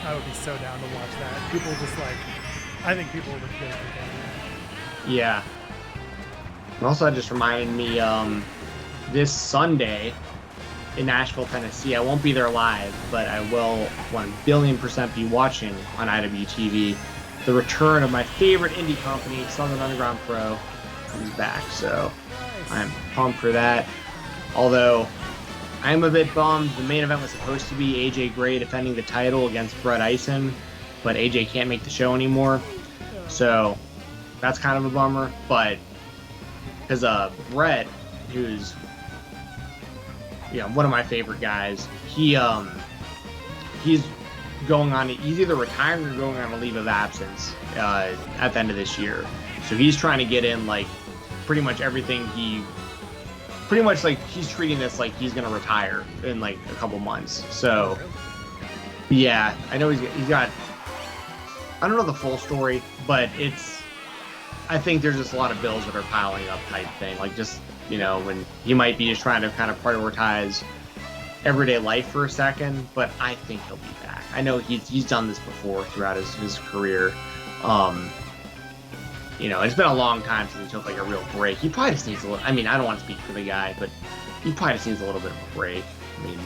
I would be so down to watch that. People just like, I think people would get it. Yeah. And also, that just reminded me, this Sunday in Nashville, Tennessee, I won't be there live, but I will 1,000,000,000% be watching on IWTV the return of my favorite indie company, Southern Underground Pro, comes back. So I'm pumped for that. Although I'm a bit bummed. The main event was supposed to be AJ Gray defending the title against Brett Eisen, but AJ can't make the show anymore. So that's kind of a bummer. But because Brett, who's one of my favorite guys, he's going on. He's either retiring or going on a leave of absence at the end of this year. So he's trying to get in like pretty much everything pretty much like he's treating this like he's gonna retire in like a couple months. So yeah, I know he's got. I don't know the full story, but I think there's just a lot of bills that are piling up type thing. Like just when he might be just trying to kind of prioritize everyday life for a second. But I think he'll be back. I know he's done this before throughout his career. it's been a long time since he took like a real break. He probably just needs a little. I mean, I don't want to speak for the guy, but he probably just needs a little bit of a break. I mean,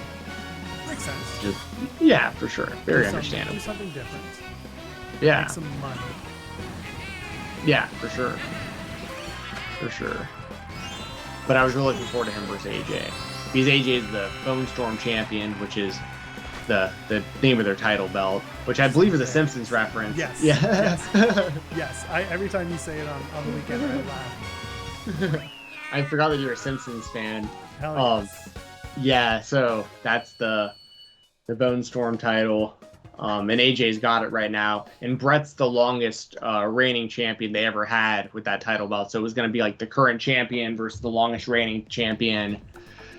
Makes sense. just yeah, for sure, very Do understandable. something different. Yeah, Make some money. yeah, for sure, But I was really looking forward to him versus AJ because AJ is the Bone Storm champion, which is the name of their title belt, which I believe is a Simpsons reference. Yes. Yeah. Yes. Yes. Every time you say it on the weekend, I laugh. I forgot that you're a Simpsons fan. Hell yes. Yeah, so that's the Bone Storm title. And AJ's got it right now. And Brett's the longest reigning champion they ever had with that title belt. So it was going to be like the current champion versus the longest reigning champion.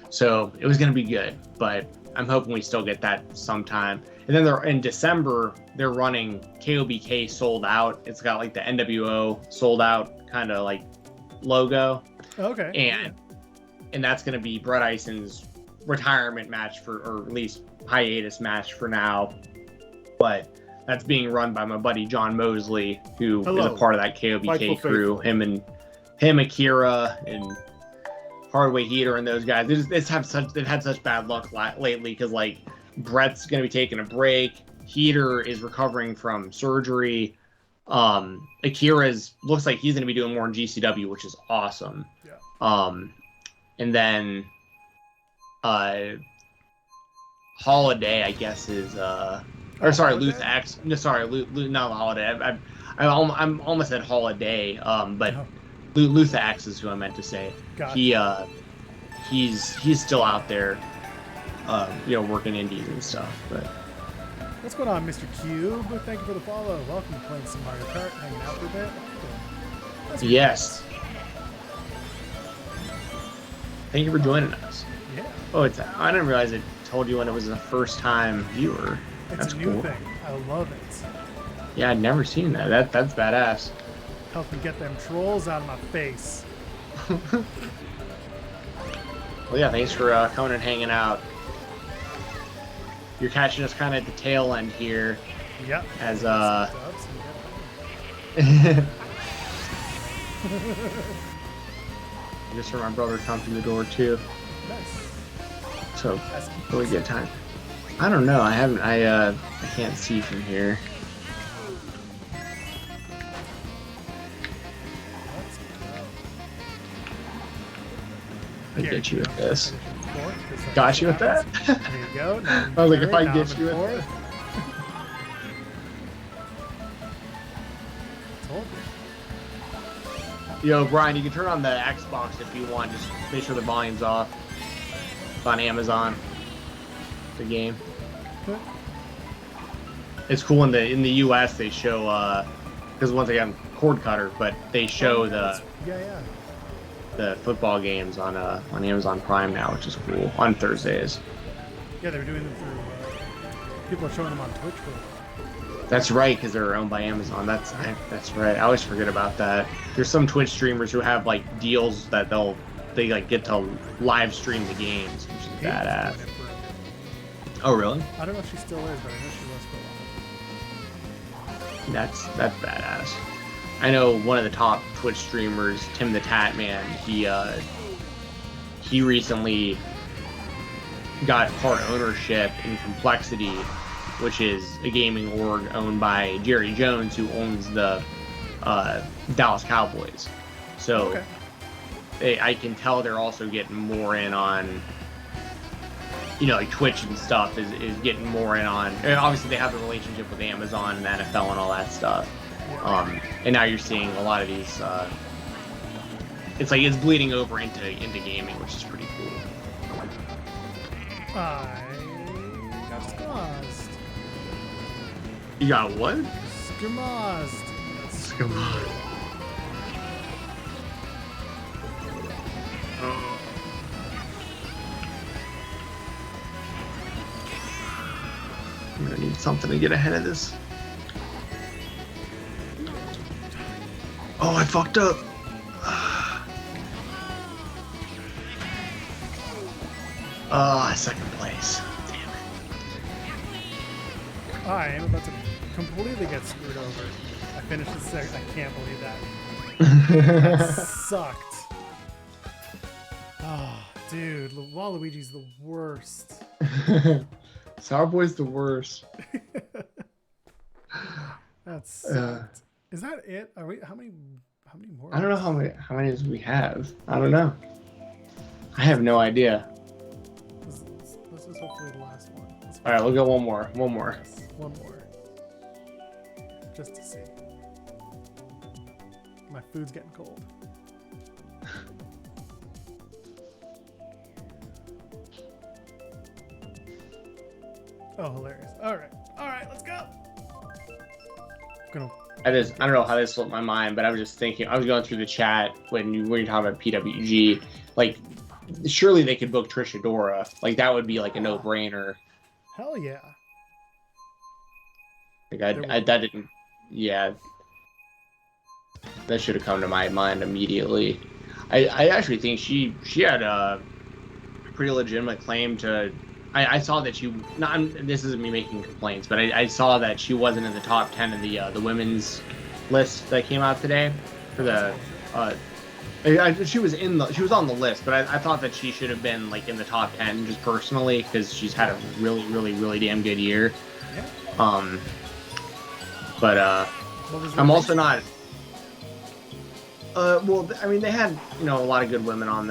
So it was going to be good. But I'm hoping we still get that sometime. And then in December, they're running KOBK Sold Out. It's got like the NWO Sold Out kind of like logo. Okay. And that's going to be Brett Eison's retirement match or at least hiatus match for now. But that's being run by my buddy John Mosley, who is a part of that KOBK crew. Him, Akira, and Hardway Heater, and those guys. They've had such bad luck lately because like Brett's going to be taking a break. Heater is recovering from surgery. Akira looks like he's going to be doing more in GCW, which is awesome. Yeah. And then Holiday, I guess, is Luth X. No, sorry, not Holiday. I almost said Holiday, but Luth X is who I meant to say. Gotcha. He's still out there, working indies and stuff. But what's going on, Mr. Cube? Thank you for the follow. Welcome to playing some Mario Kart, hanging out for a bit. Yes. Thank you for joining us. Yeah. Oh, I didn't realize it told you when it was a first-time viewer. It's a new thing. I love it. Yeah, I'd never seen that. That's badass. Help me get them trolls out of my face. Well, yeah, thanks for coming and hanging out. You're catching us kind of at the tail end here. Yep. As just heard my brother come through the door too. Nice. So really good time. I don't know. I can't see from here. I get you with this. Got you with that? There you go. I was like, if I get you with that. Told you. Yo, Brian, you can turn on the Xbox if you want. Just make sure the volume's off. It's on Amazon. The game. It's cool in the US. They show because once again cord cutter, but they show the football games on Amazon Prime now, which is cool on Thursdays. Yeah, they were doing them through. People are showing them on Twitch for a while. That's right, because they're owned by Amazon. That's right. I always forget about that. There's some Twitch streamers who have like deals that they like get to live stream the games, which is badass. Oh really? I don't know if she still is, but I know she was for a while. That's badass. I know one of the top Twitch streamers, Tim the Tat Man. He recently got part ownership in Complexity, which is a gaming org owned by Jerry Jones, who owns the Dallas Cowboys. So I can tell they're also getting more in on, like Twitch and stuff is getting more in on. And obviously, they have the relationship with Amazon and the NFL and all that stuff. And now you're seeing a lot of these. It's bleeding over into gaming, which is pretty cool. I got squazed. You got what? Skamazed. Skamazed. Oh. I'm gonna need something to get ahead of this. Oh, I fucked up. Second place. Damn it. I am about to completely get screwed over. I finished the second. I can't believe that. That sucked. Oh, dude, Waluigi's the worst. Sour Boy's the worst. That sucked. Is that it? Are we? How many more? I don't know how many we have. I don't know. I have no idea. This is hopefully the last one. All right, we'll go one more. One more. Yes, one more. Just to see. My food's getting cold. Oh, hilarious. All right, let's go. I don't know how this slipped my mind, but I was just thinking, I was going through the chat when you're talking about PWG, like, surely they could book Trish Adora. Like, that would be like a no-brainer. Hell yeah. Like, that didn't, yeah. That should have come to my mind immediately. I actually think she had a pretty legitimate claim to. I saw that this isn't me making complaints, but I saw that she wasn't in the top 10 of the women's list that came out today for the. She was on the list, but I thought that she should have been like in the top 10 just personally because she's had a really, really, really damn good year. Yeah. But I'm also not. Well, I mean, they had a lot of good women on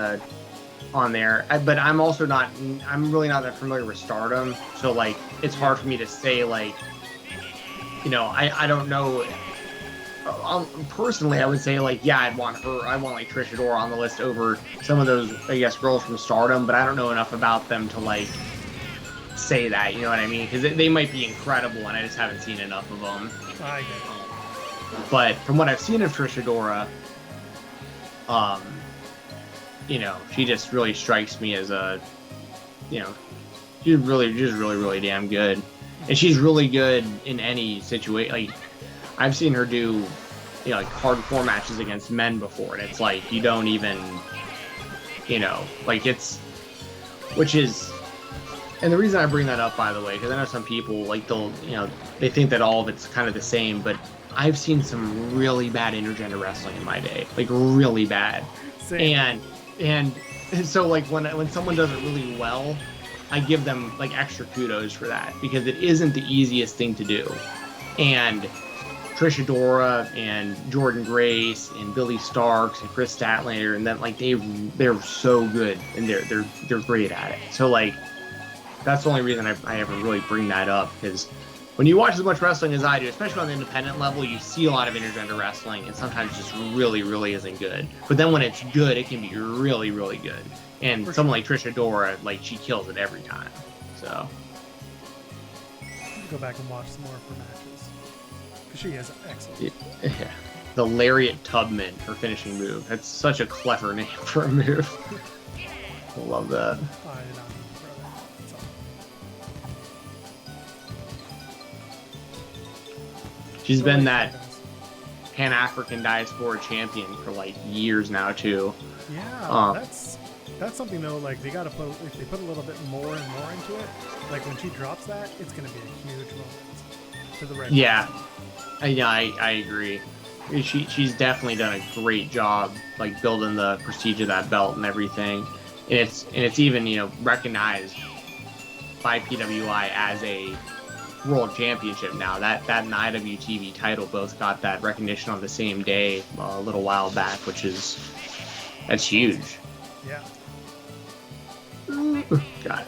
there, but I'm also not. I'm really not that familiar with Stardom, so like it's hard for me to say like, I don't know. Personally, I would say like, yeah, I'd want like Trish Adora on the list over some of those, I guess, girls from Stardom, but I don't know enough about them to like say that. You know what I mean? Because they might be incredible, and I just haven't seen enough of them. I get it. But from what I've seen of Trish Adora, she just really strikes me as a, she's really damn good, and she's really good in any situation. Like, I've seen her do, like hardcore matches against men before, and it's like you don't even, like which is, and the reason I bring that up, by the way, because I know some people like they think that all of it's kind of the same, but I've seen some really bad intergender wrestling in my day, like really bad. Same. And so like when someone does it really well, I give them like extra kudos for that because it isn't the easiest thing to do. And Trish Adora and Jordan Grace and Billy Starks and Chris Statlander, and then like they're so good and they're great at it. So like that's the only reason I ever really bring that up, because when you watch as much wrestling as I do, especially on the independent level, you see a lot of intergender wrestling, and sometimes it just really, really isn't good. But then when it's good, it can be really, really good. And someone like Trish Adora, like, she kills it every time. So Go back and watch some more of her matches. Because she is excellent. yeah. The Lariat Tubman, her finishing move. That's such a clever name for a move. I love that. Oh, I did not mean to throw that. That's all. She's been that Pan-African diaspora champion for like years now too. Yeah, that's something though. Like they gotta put, if they put a little bit more and more into it, like when she drops that, it's gonna be a huge moment to the right. Yeah, I agree. She's definitely done a great job, like building the prestige of that belt and everything, and it's even recognized by PWI as a world championship now. That and the IWTV title both got that recognition on the same day a little while back, that's huge. Yeah. Got it.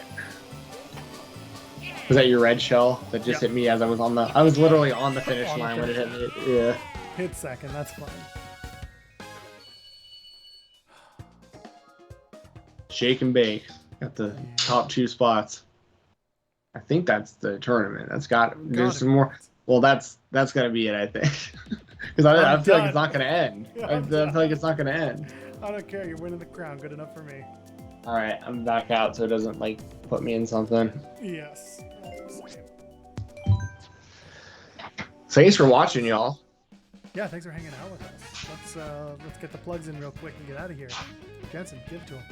Was that your red shell that just hit me as I was literally on the finish line when it hit me? Yeah. Hit second, that's fine. Shake and bake. Got the top 2 spots. I think that's the tournament. There's some more. Well, that's gonna be it, I think. Because I feel like it's not gonna end. I feel like it's not gonna end. I don't care. You're winning the crown. Good enough for me. All right, I'm back out so it doesn't like put me in something. Yes. Thanks for watching, y'all. Yeah, thanks for hanging out with us. Let's get the plugs in real quick and get out of here. Jensen, give it to him.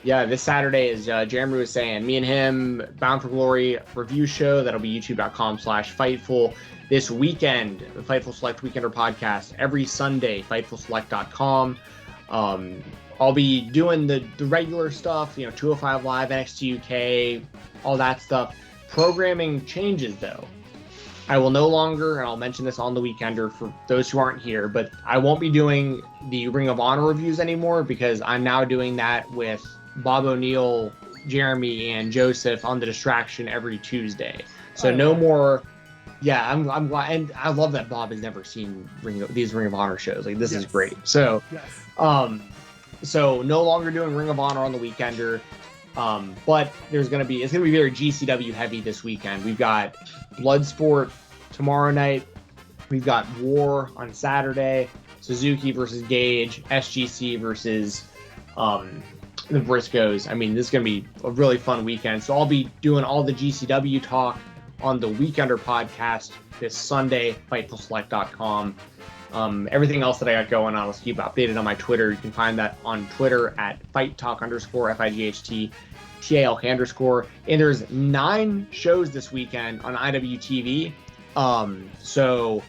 Yeah, this Saturday, as Jeremy was saying, me and him, Bound for Glory review show. That'll be youtube.com/Fightful. This weekend, the Fightful Select Weekender podcast, every Sunday, FightfulSelect.com. I'll be doing the regular stuff, 205 Live, NXT UK, all that stuff. Programming changes, though. I will no longer, and I'll mention this on the Weekender for those who aren't here, but I won't be doing the Ring of Honor reviews anymore because I'm now doing that with Bob O'Neill, Jeremy, and Joseph on The Distraction every Tuesday. So no more. Yeah, I'm glad, and I love that Bob has never seen these Ring of Honor shows. Like, this is great. So, so no longer doing Ring of Honor on the Weekender. But it's gonna be very GCW heavy this weekend. We've got Bloodsport tomorrow night. We've got War on Saturday. Suzuki versus Gage. SGC versus the Briscoes. I mean, this is gonna be a really fun weekend. So I'll be doing all the GCW talk on the Weekender podcast this Sunday. FightfulSelect.com. Everything else that I got going on, I'll keep updated on my Twitter. You can find that on Twitter at FightTalk_, FIGHT_TALK_. And there's 9 shows this weekend on IWTV. So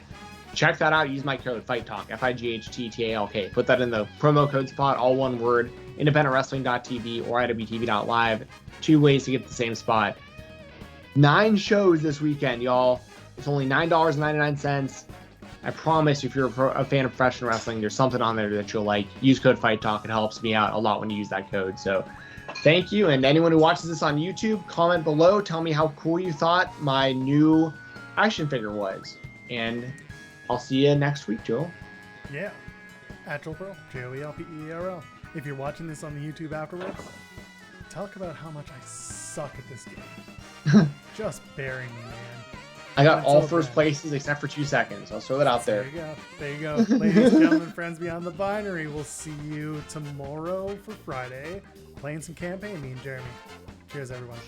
check that out. Use my code FightTalk, FIGHTTALK. Put that in the promo code spot, all one word, independentwrestling.tv or IWTV.live. 2 ways to get the same spot. 9 shows this weekend, y'all. It's only $9.99. I promise if you're a fan of professional wrestling, there's something on there that you'll like. Use code FightTalk. It helps me out a lot when you use that code. So thank you. And anyone who watches this on YouTube, comment below. Tell me how cool you thought my new action figure was. And I'll see you next week, Joel. Yeah. At Joel Pearl, JOELPERL. If you're watching this on the YouTube afterwards, talk about how much I suck at this game. Just bury me, man. I got all first places except for 2 seconds. I'll throw that out there. There you go. Ladies and gentlemen, friends beyond the binary, we'll see you tomorrow for Friday. Playing some campaign, me and Jeremy. Cheers, everyone.